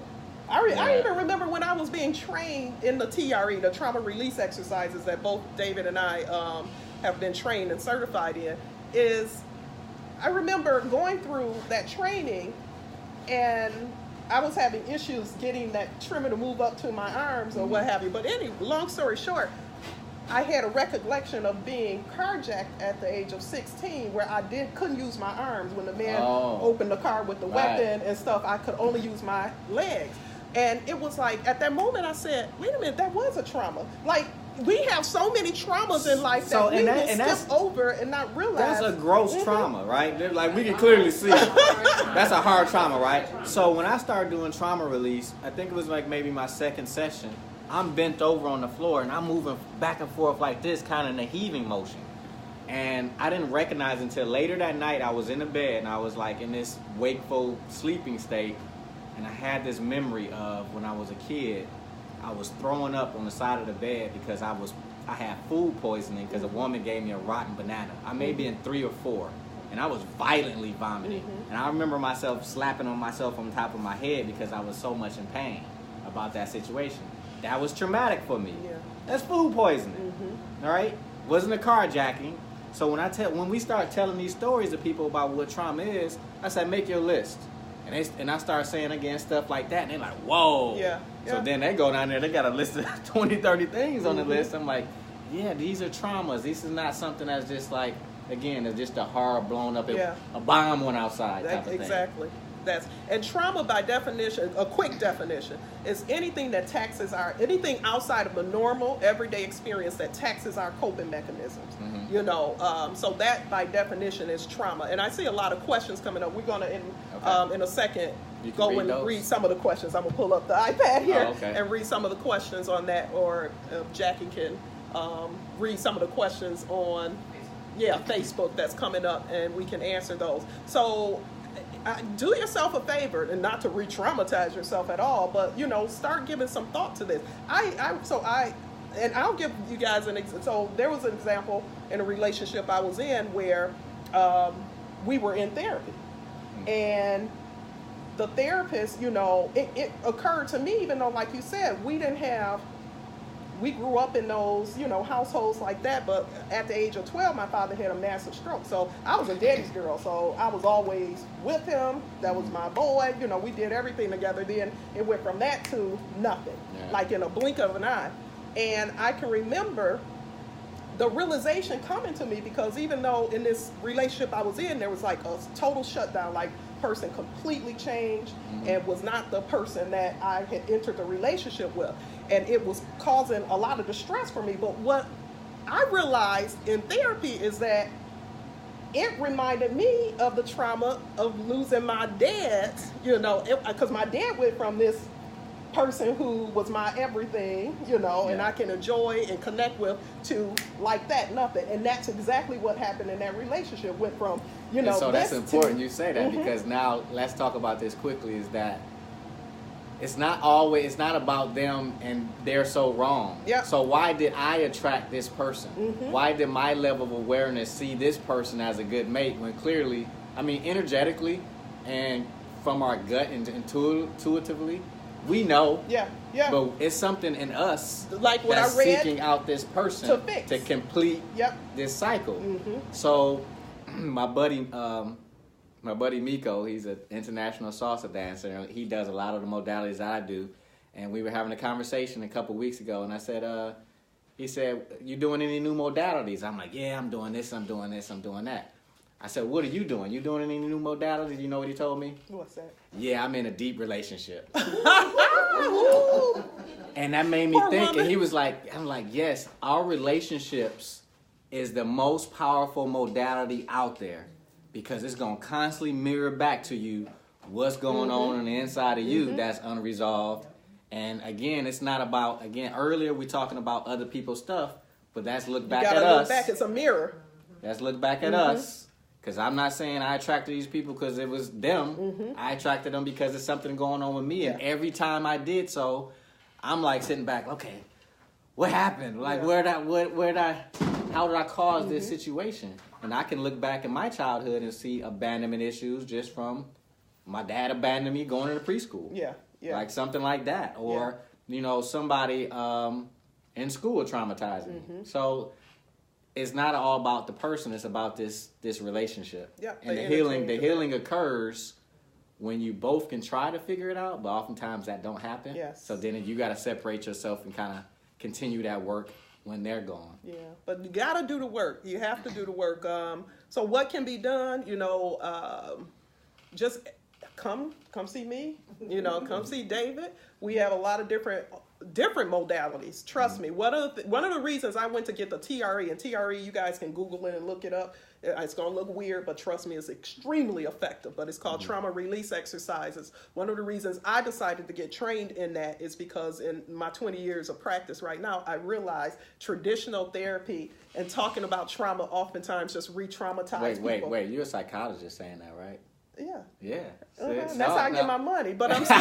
I even remember when I was being trained in the TRE, the trauma release exercises that both David and I have been trained and certified in, is I remember going through that training and I was having issues getting that trimmer to move up to my arms or what have you. But long story short, I had a recollection of being carjacked at the age of 16 where I couldn't use my arms. When the man opened the car with the weapon and stuff, I could only use my legs. And it was like, at that moment I said, wait a minute, that was a trauma. Like, we have so many traumas in life that we skip over and not realize. That's a gross trauma, right? Like, we can clearly see. That's a hard trauma, right? So when I started doing trauma release, I think it was like maybe my second session, I'm bent over on the floor and I'm moving back and forth like this, kind of in a heaving motion. And I didn't recognize until later that night. I was in the bed and I was like in this wakeful sleeping state, and I had this memory of when I was a kid, I was throwing up on the side of the bed because I had food poisoning because a woman gave me a rotten banana. I may be in 3 or 4, and I was violently vomiting. And I remember myself slapping on myself on top of my head because I was so much in pain about that situation. That was traumatic for me. Yeah. That's food poisoning. All right? Wasn't a carjacking. So when we start telling these stories to people about what trauma is, I said, make your list. And I start saying again stuff like that, and they're like, whoa. Yeah. So then they go down there, they got a list of 20, 30 things on the list. I'm like, yeah, these are traumas. This is not something that's just like, again, it's just a horror blown up, a bomb went outside type of thing. Exactly. And trauma, by definition, a quick definition, is anything that taxes anything outside of a normal everyday experience that taxes our coping mechanisms. You know, so that by definition is trauma. And I see a lot of questions coming up. We're gonna in a second go and read some of the questions. I'm gonna pull up the iPad here and read some of the questions on that, or Jackie can read some of the questions on Facebook that's coming up, and we can answer those. So. Do yourself a favor, and not to re-traumatize yourself at all, but, you know, start giving some thought to this. And I'll give you guys an example. So there was an example in a relationship I was in where we were in therapy. And the therapist, you know, it occurred to me, even though, like you said, we grew up in those, you know, households like that, but at the age of 12, my father had a massive stroke. So I was a daddy's girl, so I was always with him. That was my boy. You know, we did everything together. Then it went from that to nothing, like in a blink of an eye. And I can remember the realization coming to me, because even though in this relationship I was in, there was like a total shutdown, like person completely changed and was not the person that I had entered the relationship with. And it was causing a lot of distress for me. But what I realized in therapy is that it reminded me of the trauma of losing my dad, you know, because my dad went from this person who was my everything, you know, and I can enjoy and connect with, to like that, nothing. And that's exactly what happened in that relationship. Went from, you know, and so that's important you say that, because now let's talk about this quickly, is that it's not about them and they're so wrong. So why did I attract this person? Why did my level of awareness see this person as a good mate, when clearly, I mean, energetically and from our gut and intuitively, we know, but it's something in us, like what that's I read, seeking out this person to complete this cycle. So my buddy Miko, he's an international salsa dancer, and he does a lot of the modalities that I do. And we were having a conversation a couple weeks ago, and I said, he said, you doing any new modalities? I'm like, yeah, I'm doing this, I'm doing this, I'm doing that. I said, what are you doing? You doing any new modalities? You know what he told me? What's that? Yeah, I'm in a deep relationship. And that made me think, and he was like, I'm like, yes, our relationships is the most powerful modality out there, because it's going to constantly mirror back to you what's going on the inside of you that's unresolved. And again, it's not about, earlier we talking about other people's stuff, but that's look back at us. Back, it's a mirror. That's look back at us. Because I'm not saying I attracted these people because it was them. I attracted them because there's something going on with me. And every time I did so, I'm like sitting back, okay, what happened? Like, how did I cause this situation? And I can look back in my childhood and see abandonment issues just from my dad abandoned me going into preschool. Like something like that. Or, you know, somebody in school traumatizing. So it's not all about the person, it's about this relationship. And the healing occurs when you both can try to figure it out, but oftentimes that don't happen. So then you got to separate yourself and kind of continue that work when they're gone. But you got to do the work. You have to do the work. So what can be done? You know, just come see me, come see David. We have a lot of different modalities. Trust me. One of the reasons I went to get the TRE, and TRE, you guys can Google it and look it up. It's going to look weird, but trust me, it's extremely effective. But it's called trauma release exercises. One of the reasons I decided to get trained in that is because in my 20 years of practice right now, I realized traditional therapy and talking about trauma oftentimes just re-traumatize people. Wait. You're a psychologist saying that, right? Yeah. Yeah. That's how I get my money. But I'm still...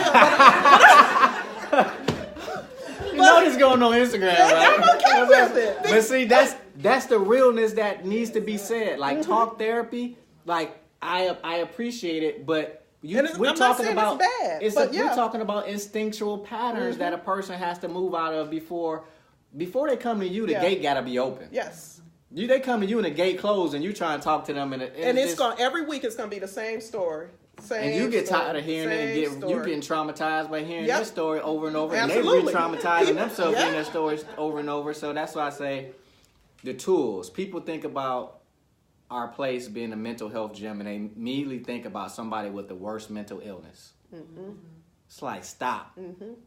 You know this going on Instagram, right? I'm okay with it. But see, that's the realness that needs to be said. Like talk therapy, like I appreciate it, but we're talking about we're talking about instinctual patterns that a person has to move out of before they come to you. The gate got to be open. Yes. They come to you and the gate closed, and you try and talk to them, and it's going every week. It's going to be the same story. And you get tired of hearing it, and you getting traumatized by hearing their story over and over, Absolutely. and they re-traumatizing themselves hearing their stories over and over. So that's why I say the tools. People think about our place being a mental health gym, and they immediately think about somebody with the worst mental illness. It's like, stop.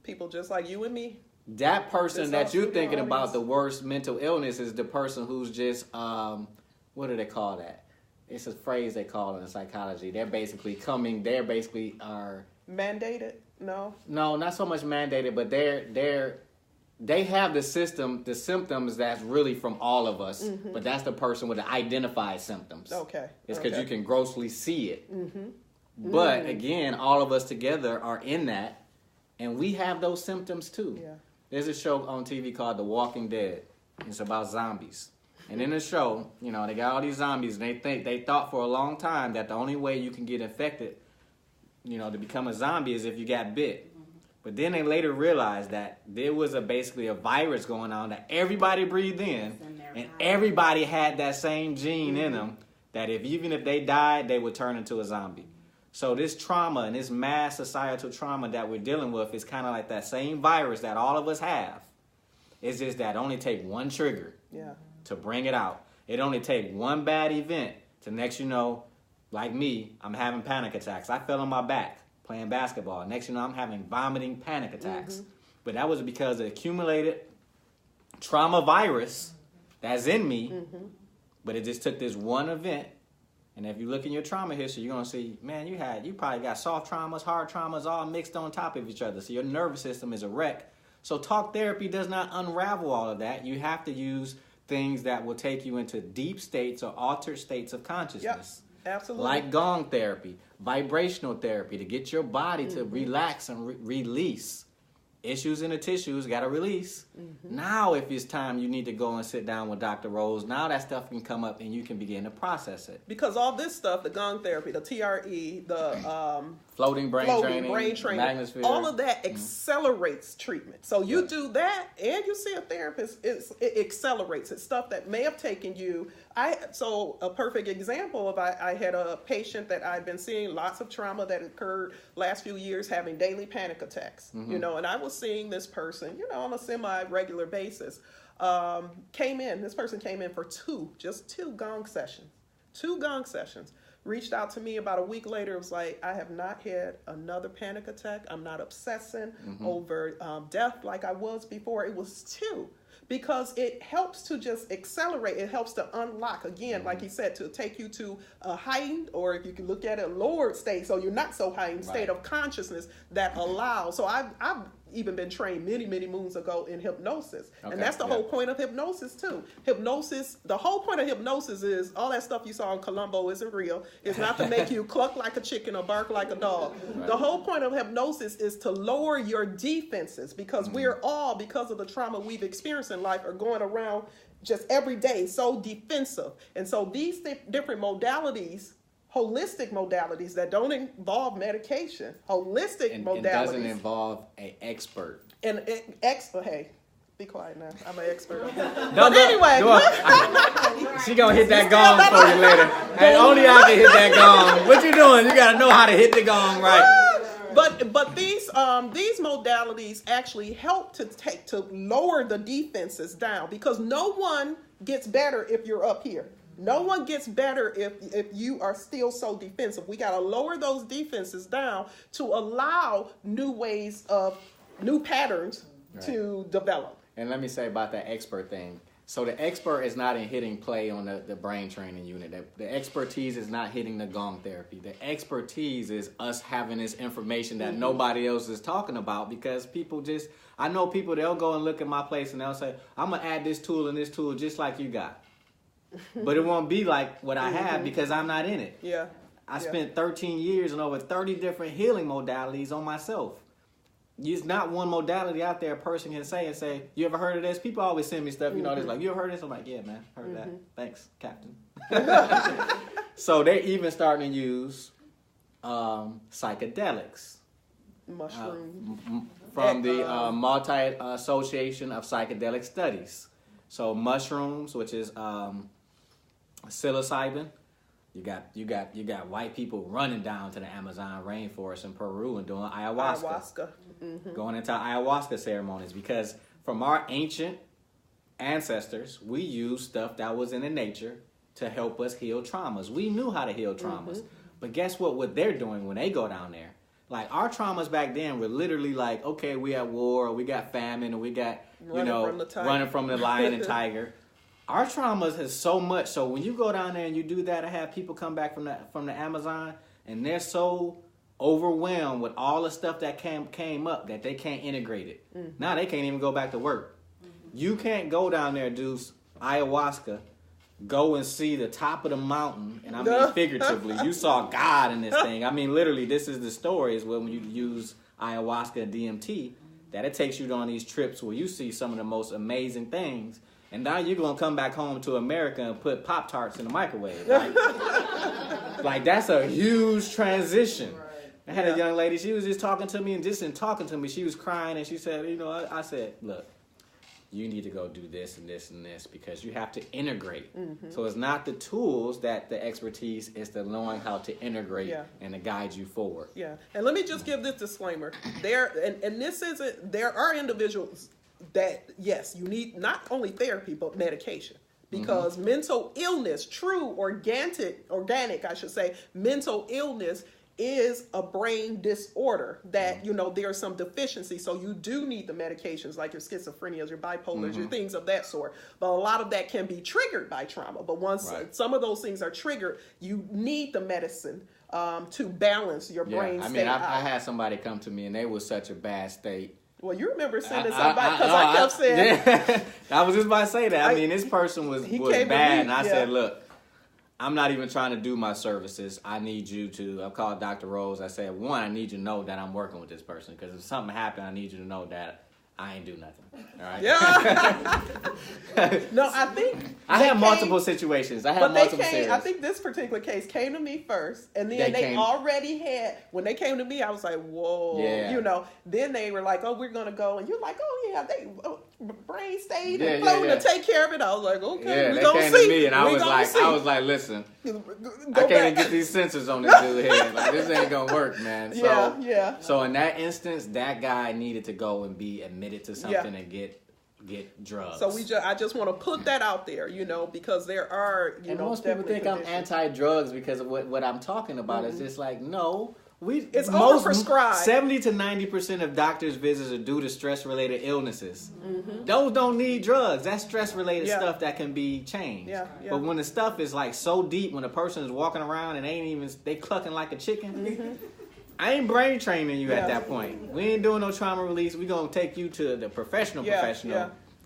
People just like you and me. That person that you're thinking about the worst mental illness is the person who's just, what do they call that? It's a phrase they call it in psychology. They're basically are mandated. No, not so much mandated, but they have the symptoms that's really from all of us. But that's the person with the identified symptoms. Okay, it's because you can grossly see it. But again, all of us together are in that, and we have those symptoms too. Yeah. There's a show on TV called The Walking Dead. It's about zombies. And in the show, they got all these zombies, and they thought for a long time that the only way you can get infected, to become a zombie is if you got bit. But then they later realized that there was basically a virus going on that everybody breathed in, and everybody had that same gene in them that even if they died, they would turn into a zombie. So this trauma and this mass societal trauma that we're dealing with is kind of like that same virus that all of us have. It's just that only take one trigger. Yeah. To bring it out. It only take one bad event to next like me, I'm having panic attacks. I fell on my back playing basketball. Next I'm having vomiting panic attacks. But that was because of accumulated trauma virus that's in me. But it just took this one event. And if you look in your trauma history, you're going to see, man, you probably got soft traumas, hard traumas, all mixed on top of each other. So your nervous system is a wreck. So talk therapy does not unravel all of that. You have to use things that will take you into deep states or altered states of consciousness. Yep, absolutely. Like gong therapy, vibrational therapy to get your body to relax and release. Issues in the tissues got to release. Now, if it's time you need to go and sit down with Dr. Rose, now that stuff can come up and you can begin to process it. Because all this stuff, the gong therapy, the TRE, the floating brain training, Magnosphere, all of that accelerates treatment. So you do that and you see a therapist, it accelerates. It's stuff that may have taken you. So a perfect example of I had a patient that I'd been seeing, lots of trauma that occurred last few years, having daily panic attacks, and I was seeing this person, on a semi-regular basis. This person came in for just two gong sessions. Reached out to me about a week later. It was like, I have not had another panic attack. I'm not obsessing over death like I was before. It was 2. Because it helps to just accelerate. It helps to unlock, again, like he said, to take you to a heightened, or if you can look at it, a lowered state, so you're not so heightened state of consciousness that allows. So I've even been trained many, many moons ago in hypnosis. Okay, and that's the whole point of hypnosis, too. The whole point of hypnosis is all that stuff you saw in Columbo isn't real. It's not to make you cluck like a chicken or bark like a dog. The whole point of hypnosis is to lower your defenses, because we're all, because of the trauma we've experienced in life, are going around just every day so defensive. And so these different modalities, holistic modalities that don't involve medication, modalities. It doesn't involve an expert. Hey, be quiet now. I'm an expert. Anyway. She gonna hit that gong for you later. And only I can hit that gong. What you doing? You gotta know how to hit the gong right. But these modalities actually help to lower the defenses down, because no one gets better if you're up here. No one gets better if you are still so defensive. We got to lower those defenses down to allow new patterns to develop. And let me say about that expert thing. So the expert is not in hitting play on the brain training unit. The expertise is not hitting the gong therapy. The expertise is us having this information that nobody else is talking about, because people just, I know people, they'll go and look at my place and they'll say, I'm going to add this tool and this tool just like you got. But it won't be like what I have because I'm not in it. Yeah. I spent 13 years and over 30 different healing modalities on myself. There's not one modality out there a person can say, you ever heard of this? People always send me stuff, you know, it's like, you ever heard of this? I'm like, yeah, man, heard that. Thanks, Captain. So they're even starting to use psychedelics. Mushroom. From the Multi-Association of Psychedelic Studies. So mushrooms, which is psilocybin. You got white people running down to the Amazon rainforest in Peru and doing ayahuasca. Going into ayahuasca ceremonies, because from our ancient ancestors, we used stuff that was in the nature to help us heal traumas. We knew how to heal traumas. But guess what they're doing when they go down there? Like, our traumas back then were literally like, okay, we at war, or we got famine, or we got, running from the lion and tiger. Our traumas is so much. So when you go down there and you do that, I have people come back from the Amazon, and they're so overwhelmed with all the stuff that came up that they can't integrate it. Now they can't even go back to work. You can't go down there, do ayahuasca, go and see the top of the mountain, and I mean figuratively, you saw God in this thing. I mean, literally, this is the story, is when you use ayahuasca and DMT, that it takes you on these trips where you see some of the most amazing things. And now you're going to come back home to America and put Pop-Tarts in the microwave. Like, that's a huge transition. I had a young lady, she was just talking to me, and just in talking to me, she was crying, and she said, I said, look, you need to go do this and this and this, because you have to integrate. So it's not the tools that the expertise, is the knowing how to integrate and to guide you forward. Yeah, and let me just give this disclaimer. There are individuals that, yes, you need not only therapy, but medication. Because mental illness, true organic, mental illness is a brain disorder that, there's some deficiency. So you do need the medications, like your schizophrenia, your bipolar, your things of that sort. But a lot of that can be triggered by trauma. But once some of those things are triggered, you need the medicine to balance your brain state. I had somebody come to me, and they was such a bad state. Well, you remember sending somebody, because I kept saying. Yeah, I was just about to say that. this person was bad, and I said, look, I'm not even trying to do my services. I need you to, I called Dr. Rose. I said, one, I need you to know that I'm working with this person, because if something happened, I need you to know that I ain't do nothing. All right? Yeah. No, I think I had multiple situations. I think this particular case came to me first, and then they already had, when they came to me, I was like, whoa. Yeah. Then they were like, oh, we're going to go. And you're like, oh, yeah, they brain stayed and floating to take care of it. I was like, okay, we're going to see. They came to me, and I was like, listen, I can't even get these sensors on this dude's head. Like, this ain't going to work, man. So, So in that instance, that guy needed to go and be admitted to something and get drugs. So I just want to put that out there, because there are, and most people think conditions. I'm anti-drugs because of what I'm talking about. It's just like, no. It's overprescribed. 70 to 90% of doctors' visits are due to stress-related illnesses. Those don't need drugs. That's stress-related stuff that can be changed. But when the stuff is like so deep, when a person is walking around and they clucking like a chicken, I ain't brain training you at that point. We ain't doing no trauma release. We gonna take you to the professional,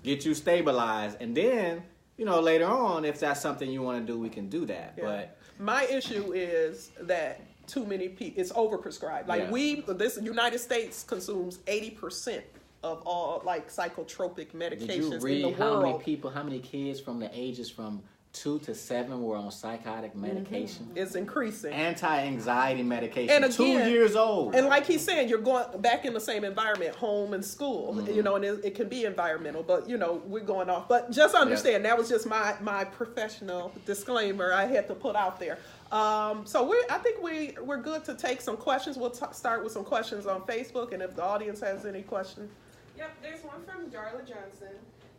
get you stabilized, and then later on, if that's something you want to do, we can do that. But my issue is that too many people, it's overprescribed. Like this United States consumes 80% of all psychotropic medications. Did you read in the world. How many kids from the ages from 2 to 7 were on psychotic medication? It's increasing. Anti-anxiety medication. And again, 2 years old. And like he's saying, you're going back in the same environment, home and school. And it can be environmental, but we're going off. But just understand, that was just my professional disclaimer I had to put out there. So I think we're good to take some questions. We'll start with some questions on Facebook, and if the audience has any questions. Yep, there's one from Darla Johnson.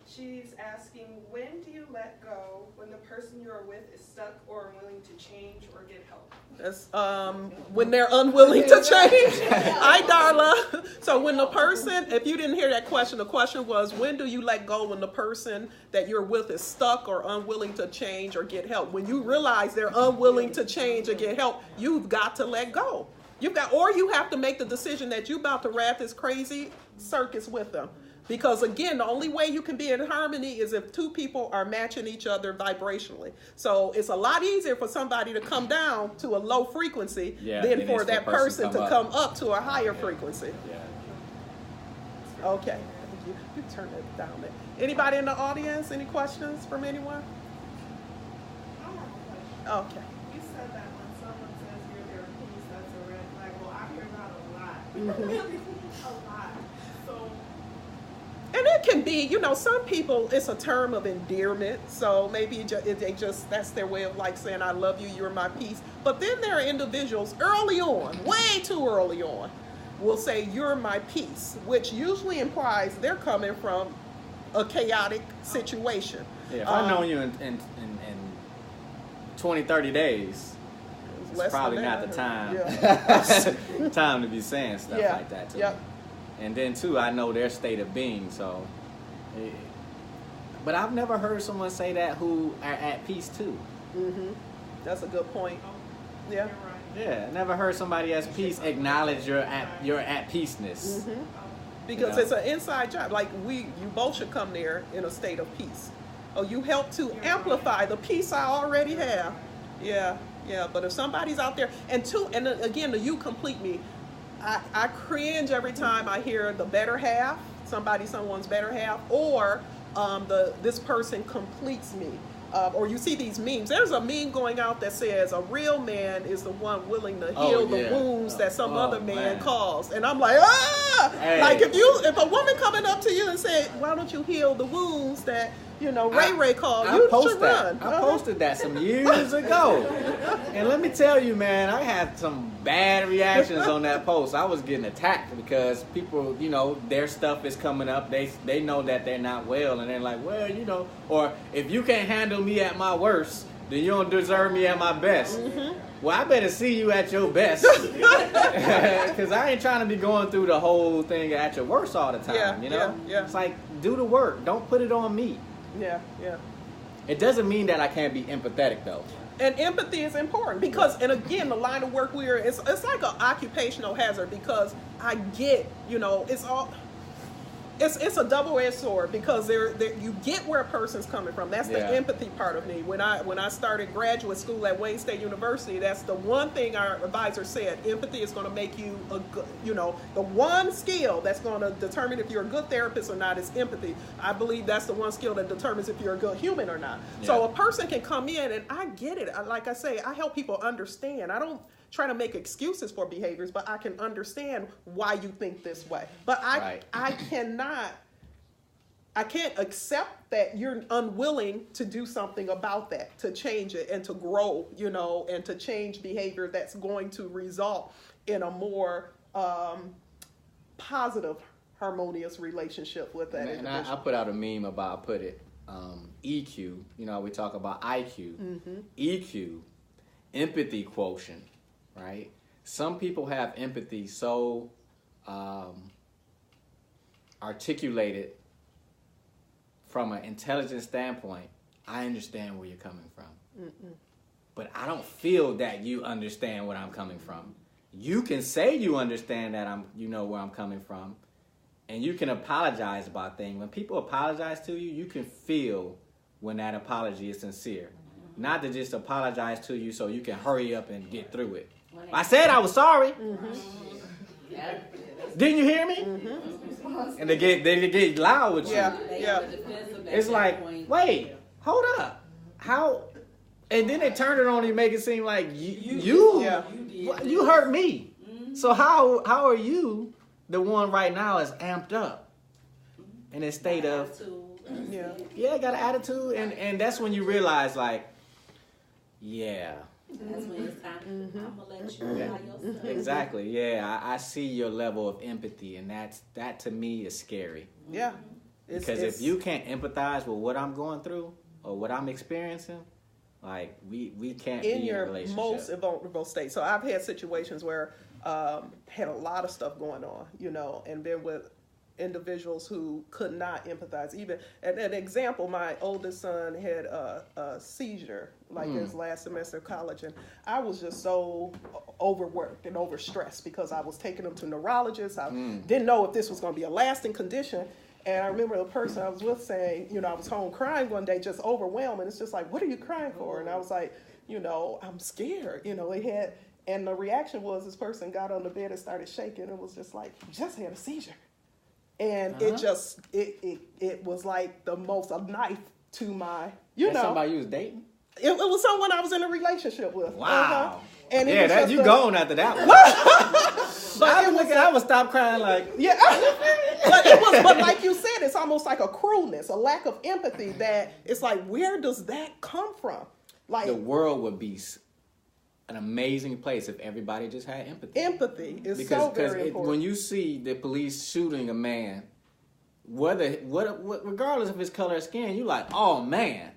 She's asking, when do you let go when the person you're with is stuck or unwilling to change or get help? That's when they're unwilling to change. Hi, Darla. So when the person, if you didn't hear that question, the question was, when do you let go when the person that you're with is stuck or unwilling to change or get help? When you realize they're unwilling to change or get help, you've got to let go. Or you have to make the decision that you're about to ride this crazy circus with them. Because again, the only way you can be in harmony is if two people are matching each other vibrationally. So it's a lot easier for somebody to come down to a low frequency than for that person to come up to a higher frequency. Yeah. Okay. You turn it down there. Anybody in the audience? Any questions from anyone? I have a question. Okay. You said that when someone says you're their piece, that's a red flag. Well, I hear that a lot. A lot. So. And it can be, some people, it's a term of endearment. So maybe that's their way of like saying, I love you, you're my piece. But then there are individuals early on, way too early on, will say, you're my piece, which usually implies they're coming from a chaotic situation. Yeah, if I've known you in 20, 30 days, it's probably not the time, time to be saying stuff like that to me. And then, too, I know their state of being, so. But I've never heard someone say that who are at peace, too. Mm-hmm. That's a good point. Yeah. Yeah, I never heard somebody at peace acknowledge your at peaceness. Mm-hmm. Because it's an inside job. Like, you both should come there in a state of peace. Oh, you help to amplify the peace I already have. Yeah. But if somebody's out there, and again, the you complete me. I cringe every time I hear the better half, someone's better half, or this person completes me. Or you see these memes. There's a meme going out that says a real man is the one willing to heal the wounds that some other man caused. And I'm like, Hey. Like if a woman coming up to you and say, why don't you heal the wounds that Ray called, you should run. I posted that some years ago. And let me tell you, man, I had some bad reactions on that post. I was getting attacked because people, their stuff is coming up. They know that they're not well. And they're like, well, or if you can't handle me at my worst, then you don't deserve me at my best. Mm-hmm. Well, I better see you at your best. Because I ain't trying to be going through the whole thing at your worst all the time, Yeah. It's like, do the work. Don't put it on me. Yeah. It doesn't mean that I can't be empathetic, though. And empathy is important because, and again, the line of work it's like an occupational hazard because I get, it's a double-edged sword because you get where a person's coming from. That's the empathy part of me. When I started graduate school at Wayne State University, that's the one thing our advisor said. Empathy is going to make you a good, the one skill that's going to determine if you're a good therapist or not is empathy. I believe that's the one skill that determines if you're a good human or not. Yeah. So a person can come in, and I get it. Like I say, I help people understand. I don't try to make excuses for behaviors, but I can understand why you think this way. But I can't accept that you're unwilling to do something about that, to change it and to grow, and to change behavior that's going to result in a more positive, harmonious relationship with that individual. And I put out a meme about, EQ, we talk about IQ, mm-hmm. EQ, empathy quotient. Right? Some people have empathy so articulated from an intelligent standpoint. I understand where you're coming from. Mm-mm. But I don't feel that you understand where I'm coming from. You can say you understand that where I'm coming from, and you can apologize about things. When people apologize to you, you can feel when that apology is sincere. Not to just apologize to you so you can hurry up and get through it. I said I was sorry. Mm-hmm. Didn't you hear me? Mm-hmm. And they get loud with you. Yeah. It's like, wait, hold up. How? And then they turn it on and make it seem like you hurt me. Mm-hmm. So how are you the one right now is amped up in a state of got an attitude, and that's when you realize like, that's when it's time. I'm gonna let you by yourself. Exactly. Yeah, I see your level of empathy, and that to me is scary. Yeah. Because if you can't empathize with what I'm going through or what I'm experiencing, like we can't be in a relationship. In your most vulnerable state. So I've had situations where had a lot of stuff going on, and been with individuals who could not empathize. Even an example, my oldest son had a seizure his last semester of college, and I was just so overworked and overstressed because I was taking him to neurologists. I didn't know if this was going to be a lasting condition. And I remember the person I was with saying, I was home crying one day, just overwhelmed. And it's just like, what are you crying for? And I was like, I'm scared. And the reaction was this person got on the bed and started shaking. It was just like, you just had a seizure. And it was like the most, a knife to my, somebody you was dating? It was someone I was in a relationship with. Wow. And you gone after that one. But I would stop crying like. Yeah. But like you said, it's almost like a cruelness, a lack of empathy that it's like, where does that come from? Like the world would be an amazing place if everybody just had empathy. Empathy is so very important. When you see the police shooting a man, regardless of his color of skin, you like, oh man,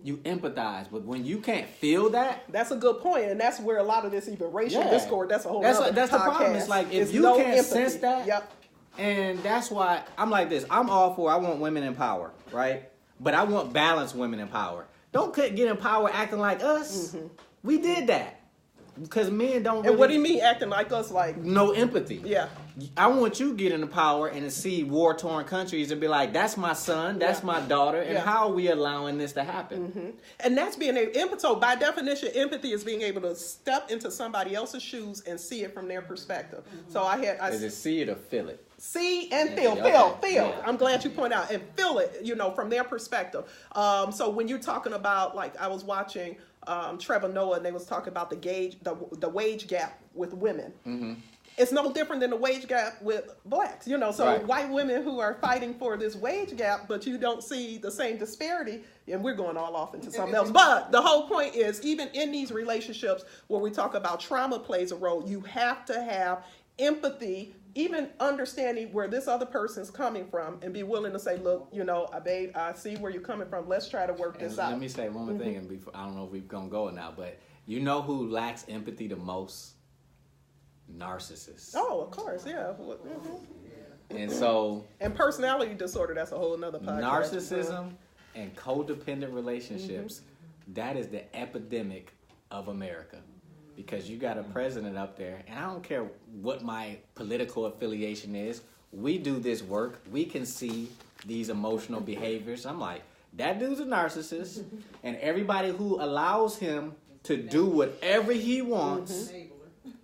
you empathize. But when you can't feel that, that's a good point, and that's where a lot of this even racial discord. That's a whole. That's the problem. It's like if you can't sense that, and that's why I'm like this. I'm all for. I want women in power, right? But I want balanced women in power. Don't get in power acting like us. We did that. Because men don't really... And what do you mean acting like us? Like no empathy. Yeah. I want you to get into power and to see war-torn countries and be like, that's my son, that's my daughter, and how are we allowing this to happen? And that's being able... So by definition, empathy is being able to step into somebody else's shoes and see it from their perspective. So Is it see it or feel it? See and feel. Yeah. I'm glad you point out. And feel it, from their perspective. So when you're talking about, like, I was watching... Trevor Noah, and they was talking about the wage gap with women. It's no different than the wage gap with blacks, white women who are fighting for this wage gap, but you don't see the same disparity, and we're going all off into something else. But the whole point is, even in these relationships where we talk about trauma plays a role, you have to have empathy, even understanding where this other person's coming from, and be willing to say, look, babe, I see where you're coming from. Let's try to work this out. Let me say one more thing, and before, I don't know if we're going to go now, but you know who lacks empathy the most? Narcissists. Oh, of course, yeah. And so... And personality disorder, that's a whole nother podcast. Narcissism and codependent relationships, that is the epidemic of America. Because you got a president up there, and I don't care what my political affiliation is, we do this work, we can see these emotional behaviors. I'm like, that dude's a narcissist, and everybody who allows him to do whatever he wants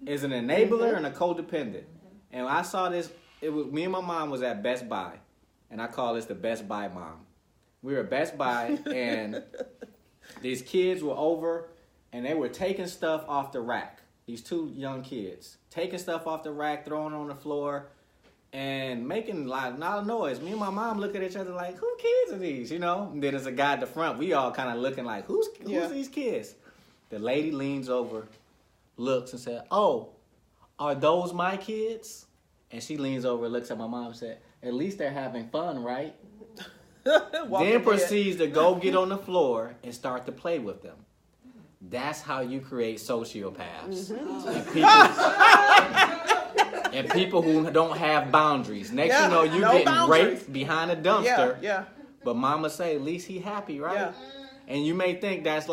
is an enabler and a codependent. And I saw this, it was me and my mom was at Best Buy, and I call this the Best Buy mom. We were at Best Buy, and these kids were over, and they were taking stuff off the rack. These two young kids. Taking stuff off the rack, throwing it on the floor, and making a lot of noise. Me and my mom look at each other like, who kids are these, And then there's a guy at the front. We all kind of looking like, who's these kids? The lady leans over, looks, and said, oh, are those my kids? And she leans over and looks at my mom and said, at least they're having fun, right? Then proceeds to go get on the floor and start to play with them. That's how you create sociopaths. And people who don't have boundaries. Next you know, you're getting raped behind a dumpster. But mama say, at least he happy, right? And you may think that's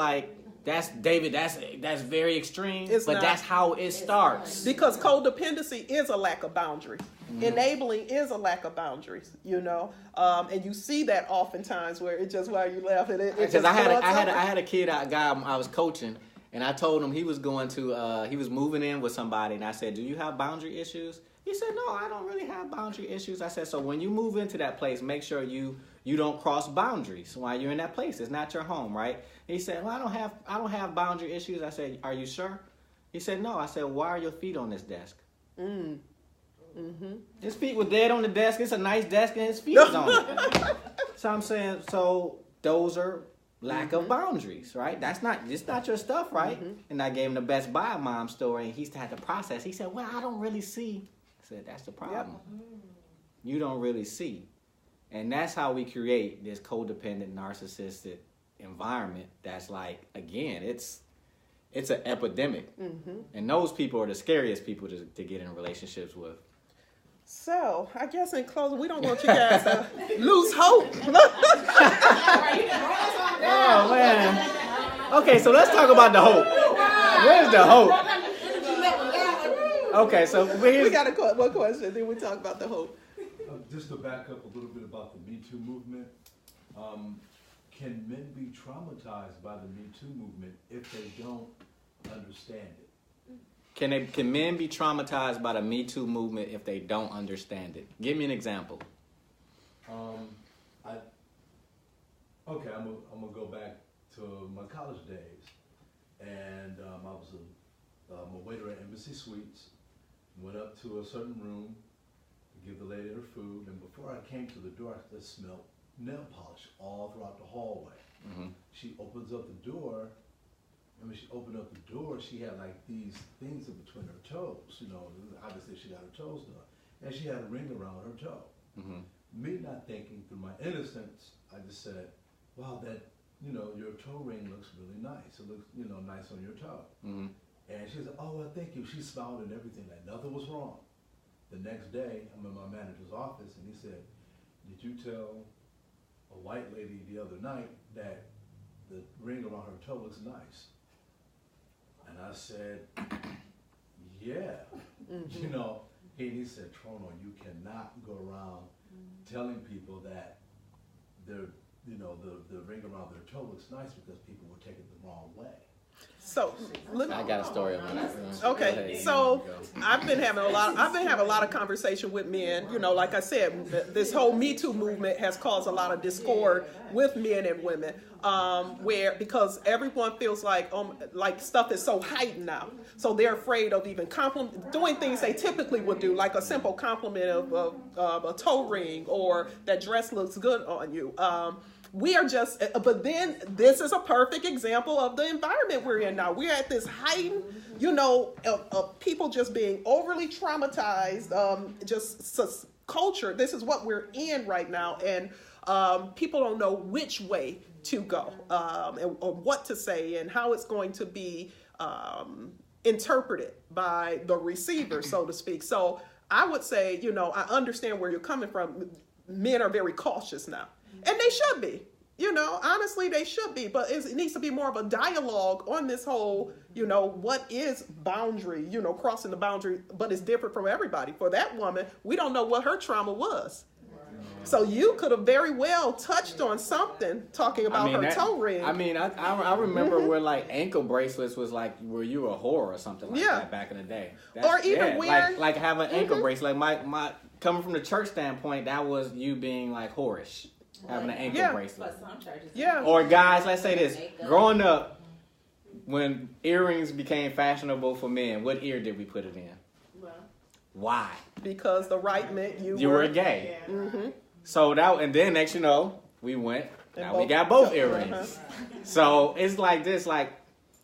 David, that's very extreme. But that's how it starts. Because codependency is a lack of boundaries. Enabling is a lack of boundaries, and you see that oftentimes where it just while you laugh at it. Because I had a guy I was coaching, and I told him he was going to he was moving in with somebody, and I said, do you have boundary issues? He said, no, I don't really have boundary issues. I said, so when you move into that place, make sure you don't cross boundaries while you're in that place. It's not your home, right? He said, well, I don't have boundary issues. I said, are you sure? He said, no. I said, why are your feet on this desk? His feet were dead on the desk. It's a nice desk, and his feet was on it. So I'm saying, those are lack of boundaries, right? It's not your stuff, right? And I gave him the Best Buy mom story, and he had to process. He said, well, I don't really see. I said, that's the problem. You don't really see. And that's how we create this codependent, narcissistic environment that's like, again, it's an epidemic. And those people are the scariest people to get in relationships with. So, I guess in closing, we don't want you guys to lose hope. Oh, man. Okay, so let's talk about the hope. Where's the hope? Okay, so we got one question, then we talk about the hope. Just to back up a little bit about the Me Too movement, can men be traumatized by the Me Too movement if they don't understand it? Can men be traumatized by the Me Too movement if they don't understand it? Give me an example. I'm gonna go back to my college days, and I was a waiter at Embassy Suites. Went up to a certain room to give the lady her food, and before I came to the door, I just smelled nail polish all throughout the hallway. She opens up the door. And when she opened up the door, she had like these things in between her toes. You know, obviously she got her toes done, and she had a ring around her toe. Me not thinking through my innocence, I just said, "Wow, that your toe ring looks really nice. It looks nice on your toe." And she said, "Oh, well, thank you." She smiled and everything, like nothing was wrong. The next day, I'm in my manager's office, and he said, "Did you tell a white lady the other night that the ring around her toe looks nice?" And I said, "Yeah." He said, "Trono, you cannot go around telling people that the ring around their toe looks nice because people will take it the wrong way." So I got a story on that. Okay, so I've been having a lot of conversation with men. Like I said, this whole Me Too movement has caused a lot of discord with men and women, because everyone feels like stuff is so heightened now, so they're afraid of even doing things they typically would do, like a simple compliment of a toe ring or that dress looks good on you. We are just, but then this is a perfect example of the environment we're in now. We're at this heightened, of people just being overly traumatized, culture. This is what we're in right now. And people don't know which way to go or what to say and how it's going to be interpreted by the receiver, so to speak. So I would say, I understand where you're coming from. Men are very cautious now. And they should be, honestly, they should be. But it needs to be more of a dialogue on this whole, what is boundary, crossing the boundary, but it's different from everybody. For that woman, we don't know what her trauma was. So you could have very well touched on something talking about her toe ring. I remember where like ankle bracelets was like where you were a whore or something like that back in the day. Or even wearing like have an ankle bracelet. Like my coming from the church standpoint, that was you being like whorish, having an ankle bracelet. Or guys, let's say this: growing up, when earrings became fashionable for men, what ear did we put it in? Why? Because the right meant you were gay. So and then next we went. Now we got both earrings. So it's like this, like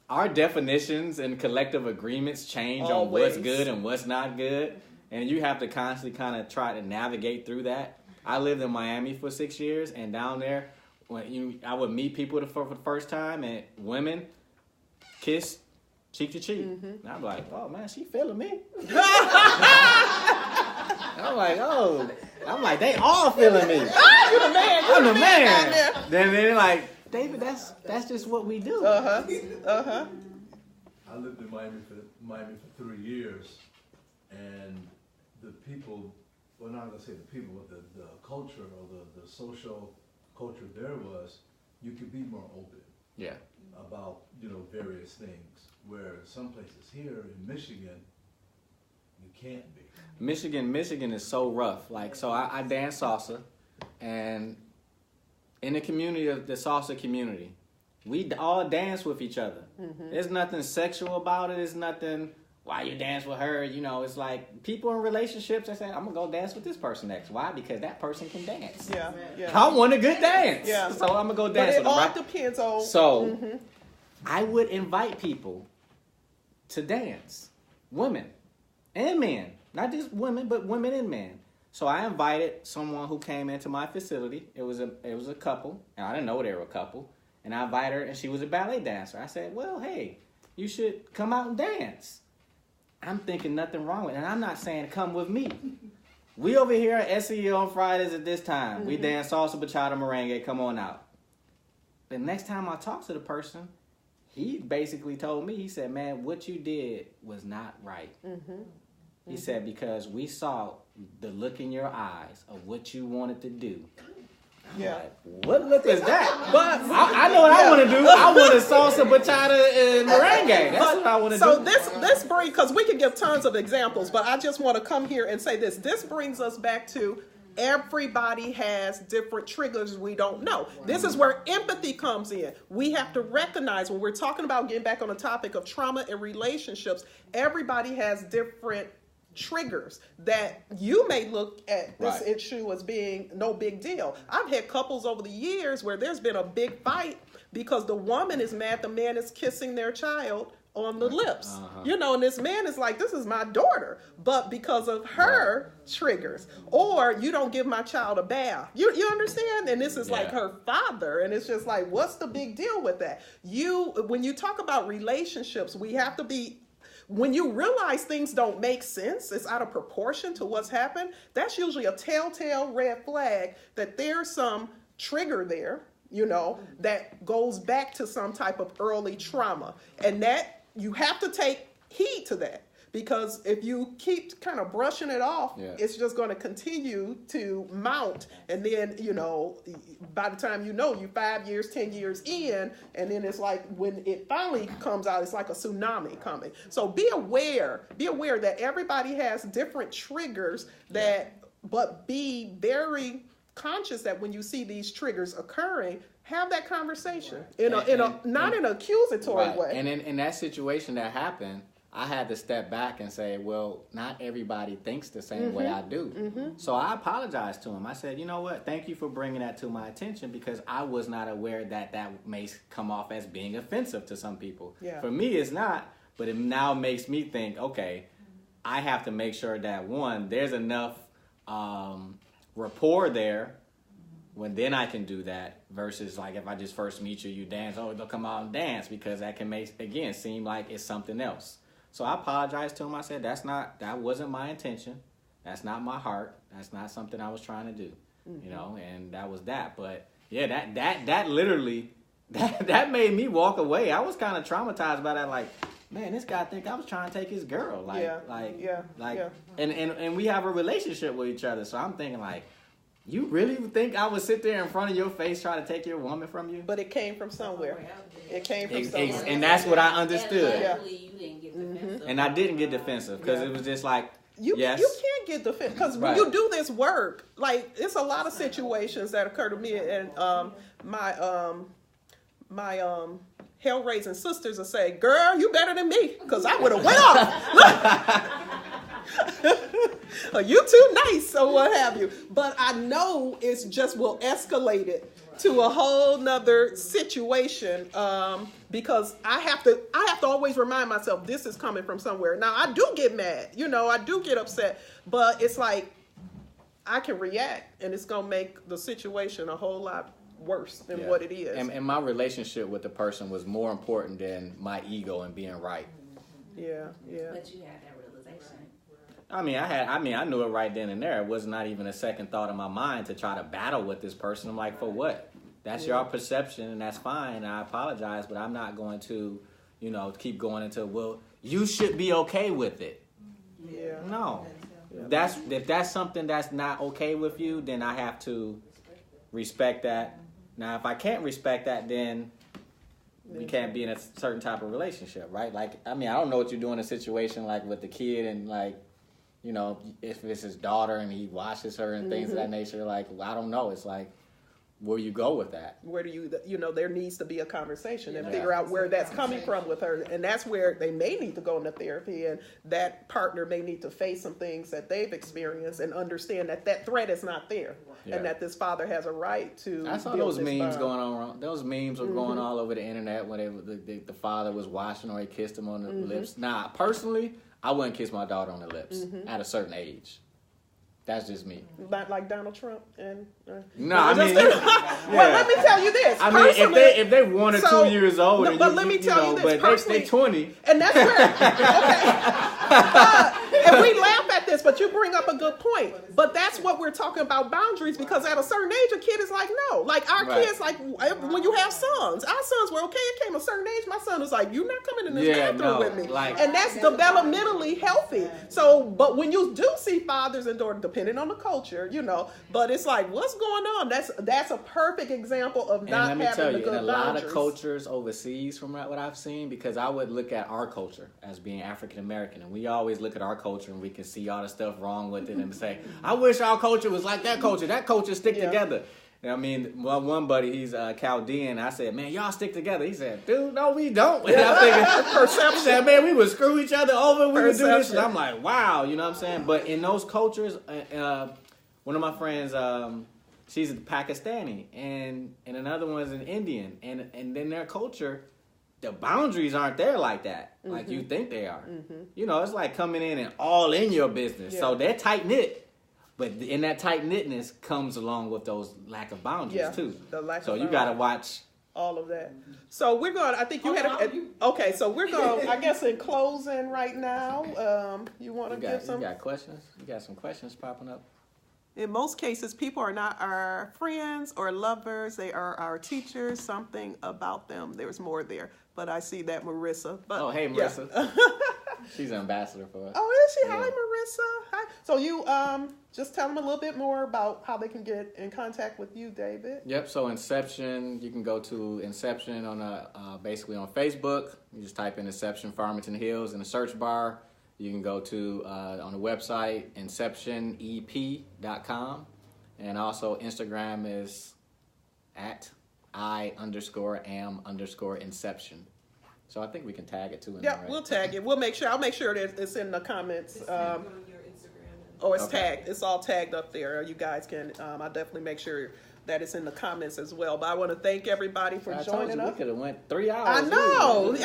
our definitions and collective agreements change on what's good and what's not good, and you have to constantly kind of try to navigate through that. I lived in Miami for 6 years, and down there, I would meet people for the first time, and women kiss cheek to cheek. And I'm like, oh man, she feeling me. I'm like, they all feeling me. You're the man. I'm the man. Then they're like, David, that's just what we do. I lived in Miami for 3 years, and the people, well, not gonna say the people, but the culture or the social culture there was, you could be more open. Yeah. About various things. Where some places here in Michigan, you can't be. Michigan is so rough. Like, so I dance salsa, and in the community of the salsa community, we all dance with each other. There's nothing sexual about it. There's nothing, why you dance with her? It's like people in relationships, they say, I'm going to go dance with this person next. Why? Because that person can dance. Yeah. I want a good dance. Yeah. So I'm going to go dance with them. But it all depends on... So I would invite people to dance. Women and men. Not just women, but women and men. So I invited someone who came into my facility. It was a couple, and I didn't know they were a couple. And I invited her, and she was a ballet dancer. I said, well, hey, you should come out and dance. I'm thinking nothing wrong with it. And I'm not saying come with me. We over here at SEU on Fridays at this time. We dance salsa, bachata, merengue. Come on out. The next time I talked to the person, he basically told me, he said, man, what you did was not right. He said, because we saw the look in your eyes of what you wanted to do. Yeah. Like, what look is that? But I know what I want to do. I want a salsa, bachata, and merengue. That's what I want to do. So this brings, because we can give tons of examples, but I just want to come here and say this. This brings us back to everybody has different triggers we don't know. This is where empathy comes in. We have to recognize when we're talking about getting back on the topic of trauma and relationships, everybody has different triggers that you may look at this issue as being no big deal. I've had couples over the years where there's been a big fight because the woman is mad the man is kissing their child on the lips. You know, and this man is like, this is my daughter, but because of her triggers, or you don't give my child a bath. You understand? And this is like her father, and it's just like, what's the big deal with that? When you talk about relationships, we have to be, when you realize things don't make sense, it's out of proportion to what's happened, that's usually a telltale red flag that there's some trigger there, you know, that goes back to some type of early trauma. And that you have to take heed to that, because if you keep kind of brushing it off, it's just going to continue to mount. And then, you know, by the time you know, you 5 years, 10 years in, and then it's like when it finally comes out, it's like a tsunami coming. So be aware that everybody has different triggers but be very conscious that when you see these triggers occurring, have that conversation not in an accusatory way. And in that situation that happened, I had to step back and say, well, not everybody thinks the same way I do. So I apologized to him. I said, you know what? Thank you for bringing that to my attention, because I was not aware that may come off as being offensive to some people. For me, it's not, but it now makes me think, okay, I have to make sure that, one, there's enough rapport there when then I can do that, versus like if I just first meet you dance, they'll come out and dance, because that can make, again, seem like it's something else. So I apologized to him. I said, that wasn't my intention. That's not my heart. That's not something I was trying to do, you know, and that was that. But yeah, that literally, that made me walk away. I was kind of traumatized by that. Like, man, this guy think I was trying to take his girl. And we have a relationship with each other. So I'm thinking like, you really think I would sit there in front of your face trying to take your woman from you? But it came from somewhere. It came from somewhere. And that's what I understood. You didn't get defensive. And I didn't get defensive, because it was just like, you can't get defensive, because when you do this work, like, it's a lot of situations that occur to me, and my hell-raising sisters will say, girl, you better than me, because I would have went off. You too nice, or what have you. But I know it's just will escalate it to a whole nother situation, because I have to always remind myself this is coming from somewhere. Now, I do get mad, you know, I do get upset, but it's like I can react, and it's going to make the situation a whole lot worse than what it is. And my relationship with the person was more important than my ego and being right. Yeah. But you had that realization. I knew it right then and there. It was not even a second thought in my mind to try to battle with this person. I'm like, for what? That's your perception, and that's fine. I apologize, but I'm not going to, you know, keep going into, well, you should be okay with it. Yeah. No. If that's something that's not okay with you, then I have to respect that. Now, if I can't respect that, then we can't be in a certain type of relationship, right? Like, I don't know what you do in a situation like with the kid, and like, you know, if it's his daughter and he washes her and things of that nature, like, I don't know. It's like, where you go with that? Where do you know, there needs to be a conversation and figure out where that's coming from with her. And that's where they may need to go into therapy, and that partner may need to face some things that they've experienced and understand that threat is not there. And that this father has a right to. I saw those memes going on. Those memes were going all over the internet when the father was washing or he kissed him on the lips. Nah, personally, I wouldn't kiss my daughter on the lips at a certain age. That's just me. Not like Donald Trump and. No, I mean, well, let me tell you this. I mean, if they 1 or 2 years old, no, but let me tell you this. But they 20, and that's where. Okay. And we laugh at this, but you bring up a good point. But that's what we're talking about, boundaries, because at a certain age, a kid is like, no. Like our kids, like when you have sons, our sons were okay. It came a certain age, my son was like, you're not coming in this bathroom with me. And that's developmentally healthy. So, but when you do see fathers and daughters, depending on the culture, you know, but it's like, what's going on? That's a perfect example of not having the good boundaries. And let me tell you, in a lot of cultures overseas, from what I've seen, because I would look at our culture as being African American, and we always look at our culture and we can see all the stuff wrong with it and say, I wish our culture was like that culture. That culture stick together. I mean, well, one buddy, he's Chaldean. I said, man, y'all stick together. He said, dude, no, we don't. And I'm thinking, perception. He said, man, we would screw each other over. We would do this. And I'm like, wow, you know what I'm saying? But in those cultures, one of my friends, she's Pakistani, and another one's an Indian. And then their culture, the boundaries aren't there like that, like you think they are. You know, it's like coming in and all in your business. So they're tight-knit. But in that tight-knitness comes along with those lack of boundaries, too. The lack so of you got to watch all of that. So we're going, I think you okay, so we're going, I guess in closing right now, you want to give some? You got questions? You got some questions popping up? In most cases, people are not our friends or lovers. They are our teachers. Something about them. There's more there. But I see that Marissa. But, hey, Marissa. Yeah. She's an ambassador for us. Oh, is she? Yeah. Hi, Marissa. Hi. So you just tell them a little bit more about how they can get in contact with you, David. Yep. So Inception, you can go to Inception on basically on Facebook. You just type in Inception-Farmington Hills in the search bar. You can go to on the website inceptionep.com, and also Instagram is at I_am_inception. So I think we can tag it too. Yeah, we'll tag it. We'll make sure. I'll make sure that it's in the comments. It's tagged. It's all tagged up there. You guys can. I'll definitely make sure that it's in the comments as well. But I want to thank everybody for joining us. We could have went 3 hours. I know, but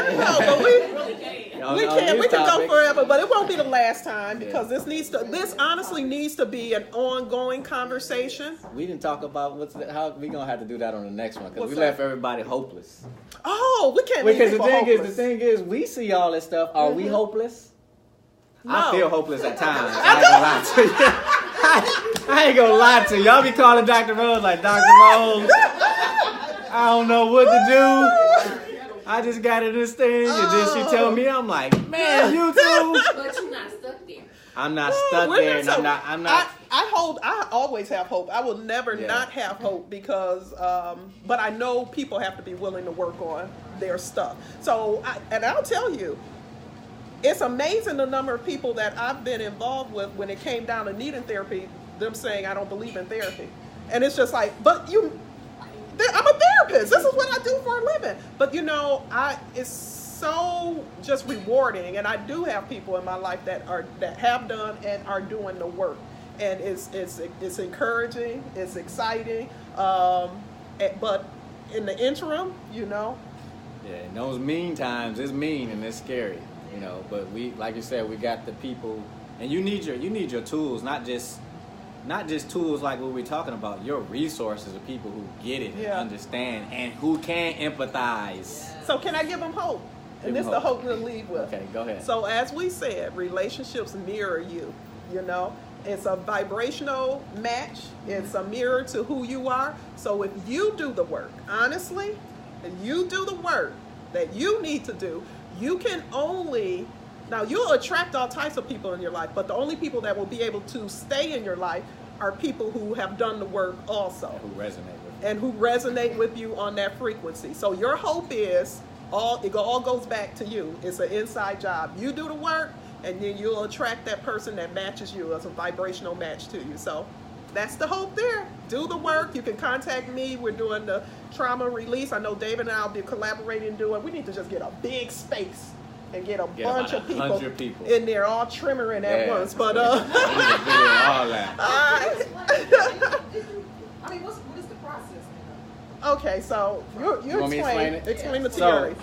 we can go forever, but it won't be the last time because this honestly needs to be an ongoing conversation. We didn't talk about how we gonna have to do that on the next one because we left everybody hopeless. Oh, we can't. Because the thing is, we see all this stuff. Are we hopeless? No. I feel hopeless at times. I ain't gonna lie to you. Y'all be calling Dr. Rose like, Dr. Rose, I don't know what to do. I just got in this thing. And then she tell me, I'm like, man, you too. But you're not stuck there. I'm not stuck there. And I'm not. I always have hope. I will never not have hope because, but I know people have to be willing to work on their stuff. So, I'll tell you, it's amazing the number of people that I've been involved with when it came down to needing therapy, them saying, I don't believe in therapy. And it's just like, but I'm a therapist. This is what I do for a living. But it's so just rewarding. And I do have people in my life that have done and are doing the work. And it's encouraging, it's exciting. But in the interim, Yeah, in those mean times, it's mean and it's scary. But we, like you said, we got the people, and you need your tools, not just tools like what we're talking about. Your resources of people who get it and understand and who can empathize. So can I give them hope? And this is the hope we'll leave with. Okay, go ahead. So as we said, relationships mirror you. It's a vibrational match. It's a mirror to who you are. So if you do the work, honestly, if you do the work that you need to do, you can now you'll attract all types of people in your life, but the only people that will be able to stay in your life are people who have done the work also. Who resonate with you on that frequency. So your hope is, it all goes back to you. It's an inside job. You do the work, and then you'll attract that person that matches you as a vibrational match to you. So that's the hope there. Do the work. You can contact me. We're doing the trauma release. I know David and I will be collaborating we need to just get a big space and get a bunch of people in there, all trimmering at once. But all that. I mean, what is the process? Okay, so you explain the theory.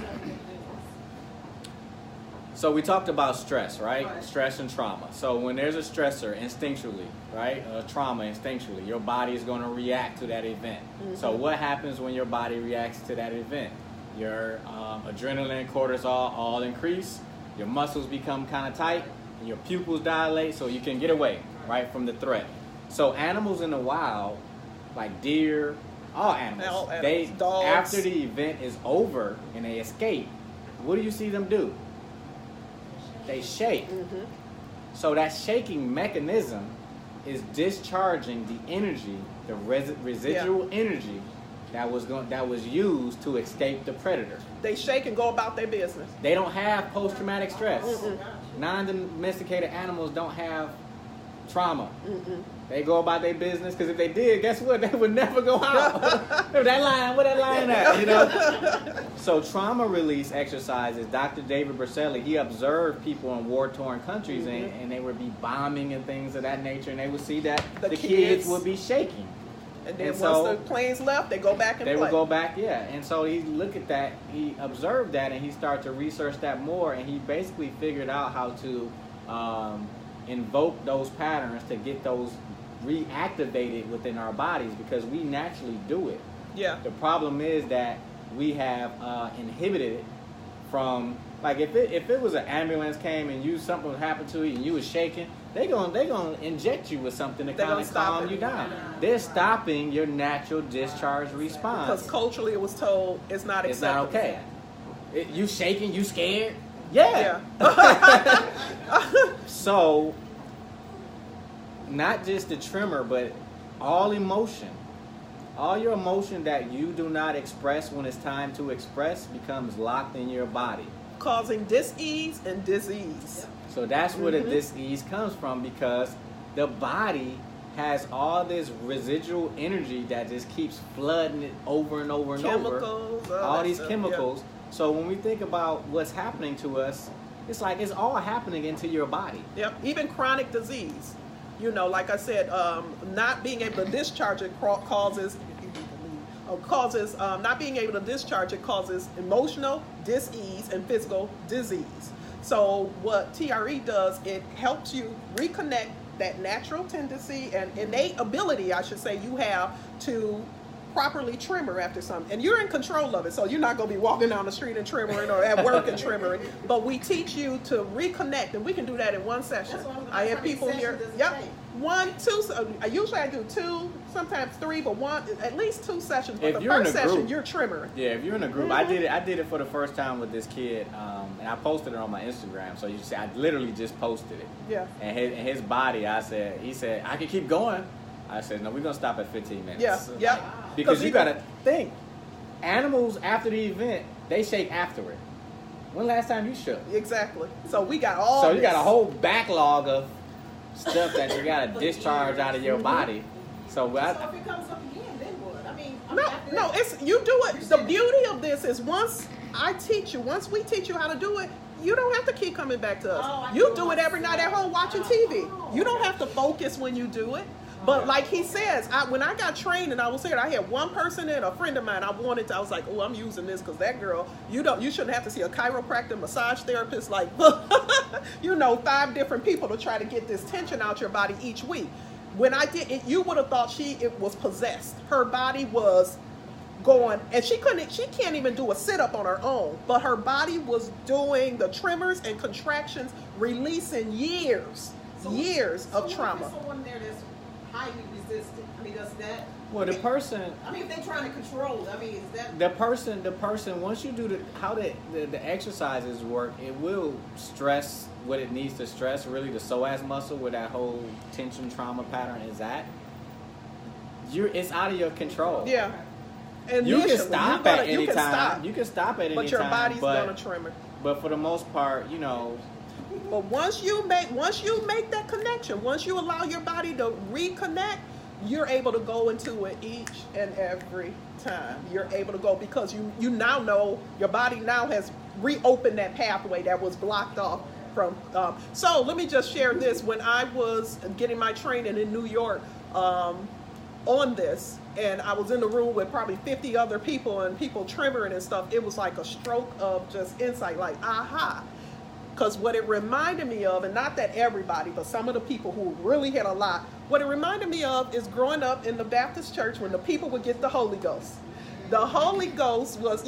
So we talked about stress, right? Stress and trauma. So when there's a stressor instinctually, right? Trauma instinctually, your body is going to react to that event. Mm-hmm. So what happens when your body reacts to that event? Your adrenaline, cortisol all increase. Your muscles become kind of tight. And your pupils dilate so you can get away, right, from the threat. So animals in the wild, like deer, all animals, dogs. After the event is over and they escape, what do you see them do? They shake. Mm-hmm. So that shaking mechanism is discharging the energy, the residual energy that was used to escape the predator. They shake and go about their business. They don't have post-traumatic stress. Mm-mm. Non-domesticated animals don't have trauma. Mm-mm. They go about their business because if they did, guess what? They would never go out. Where that line at? You know. So trauma release exercises. Dr. David McCullar, he observed people in war-torn countries, mm-hmm. and they would be bombing and things of that nature, and they would see that the kids would be shaking. And then once the planes left, they go back and play. They would go back, yeah. And so he looked at that, he observed that, and he started to research that more, and he basically figured out how to invoke those patterns to get those reactivated within our bodies because we naturally do it. Yeah. The problem is that we have inhibited it from, like if it was an ambulance came and something happened to you and you was shaking, they're gonna inject you with something to kind of calm you down. They're stopping your natural discharge response. Because culturally it was told it's not acceptable. It's not okay. You shaking, you scared? Yeah. So, not just the tremor, but all emotion. All your emotion that you do not express when it's time to express becomes locked in your body. Causing dis-ease and disease. So that's where the dis-ease comes from because the body has all this residual energy that just keeps flooding it over and over and chemicals, over. All these chemicals. Yeah. So when we think about what's happening to us, it's like it's all happening into your body. Yep. Even chronic disease. You know, like I said, not being able to discharge it causes not being able to discharge it causes emotional dis-ease and physical disease. So what TRE does, it helps you reconnect that natural tendency and innate ability, I should say, you have to properly tremor after something. And you're in control of it, so you're not going to be walking down the street and tremoring or at work and tremoring. But we teach you to reconnect, and we can do that in one session. I have people here. Yep. 1, 2. Usually I do 2, sometimes 3, but at least 2 sessions. But the first session, you're tremoring. Yeah, if you're in a group, I did it for the first time with this kid, and I posted it on my Instagram. So you see, I literally just posted it. Yeah. And his body, he said, I can keep going. I said, no, we're gonna stop at 15 minutes. Yeah. Yeah. Because you gotta think, animals after the event, they shake after it. When last time you shook? Exactly. So we got all. So you got a whole backlog of stuff that you gotta discharge out of your body. So if it comes up again, then what? I mean, no, it's you do it. The beauty of this is once we teach you how to do it, you don't have to keep coming back to us. You do it every night at home watching TV. You don't have to focus when you do it. But like he says, when I got trained and I was here, I had one person and a friend of mine. I was like, oh, I'm using this because that girl, you shouldn't have to see a chiropractor, massage therapist, like, 5 different people to try to get this tension out your body each week. When I did it, you would have thought it was possessed. Her body was going, and she can't even do a sit-up on her own, but her body was doing the tremors and contractions, releasing years of trauma. Someone there that's highly resistant. I mean, does that? Well, the person. I mean, if they're trying to control, I mean, is that the person? Once you do how the exercises work, it will stress what it needs to stress. Really, the psoas muscle, where that whole tension trauma pattern is at. It's out of your control. Yeah. And you can stop at any time. You can stop at any time. But your body's gonna tremor. But for the most part, But once you make that connection, once you allow your body to reconnect, you're able to go into it each and every time. You're able to go because you now know your body now has reopened that pathway that was blocked off from. So let me just share this. When I was getting my training in New York on this, and I was in the room with probably 50 other people and people tremoring and stuff, it was like a stroke of just insight, like, aha. Because what it reminded me of, and not that everybody, but some of the people who really had a lot, what it reminded me of is growing up in the Baptist church when the people would get the Holy Ghost. The Holy Ghost was,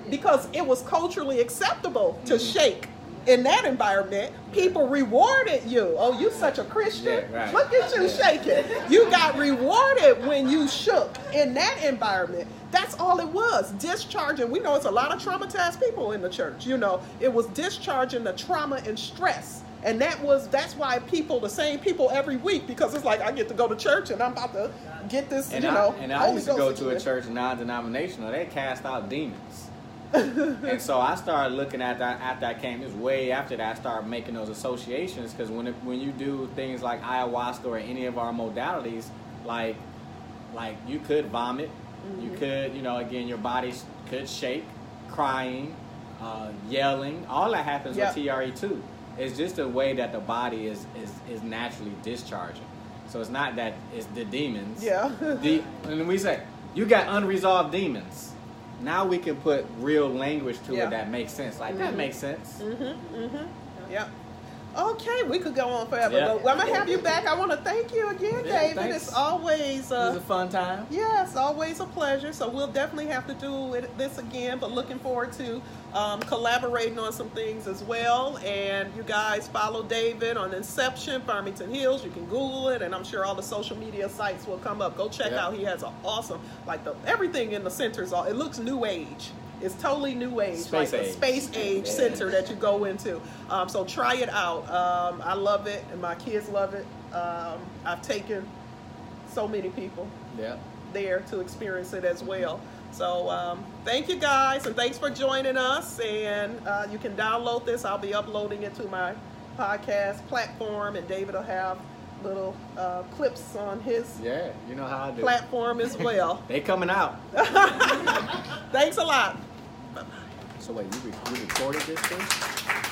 because it was culturally acceptable to shake. In that environment, people rewarded you. Oh, you such a Christian. Yeah, right. Look at you shaking. You got rewarded when you shook in that environment. That's all it was. Discharging. We know it's a lot of traumatized people in the church. It was discharging the trauma and stress. And that's why the same people every week, because it's like I get to go to church and I'm about to get this, I used to go to a church non-denominational. They cast out demons. And so I started looking at that after I came. It was way after that I started making those associations, because when you do things like ayahuasca or any of our modalities, like you could vomit, you could, again, your body could shake, crying, yelling. All that happens with TRE2. It's just a way that the body is naturally discharging. So it's not that it's the demons. Yeah. And we say you got unresolved demons. Now we can put real language to it that makes sense. That makes sense. Yep. Okay, we could go on forever, but I'm going to have you back. I want to thank you again, David. Thanks. It's always... it was a fun time. Yeah, it's always a pleasure. So we'll definitely have to do this again, but looking forward to collaborating on some things as well. And you guys follow David on Inception-Farmington Hills. You can Google it, and I'm sure all the social media sites will come up. Go check out. He has an awesome, everything in the center it looks new age. It's totally new age, space age center that you go into. So try it out. I love it, and my kids love it. I've taken so many people there to experience it as well. So thank you guys, and thanks for joining us. And you can download this. I'll be uploading it to my podcast platform, and David will have little clips on his you know how I do platform as well. They coming out. Thanks a lot. So wait, you recorded this thing?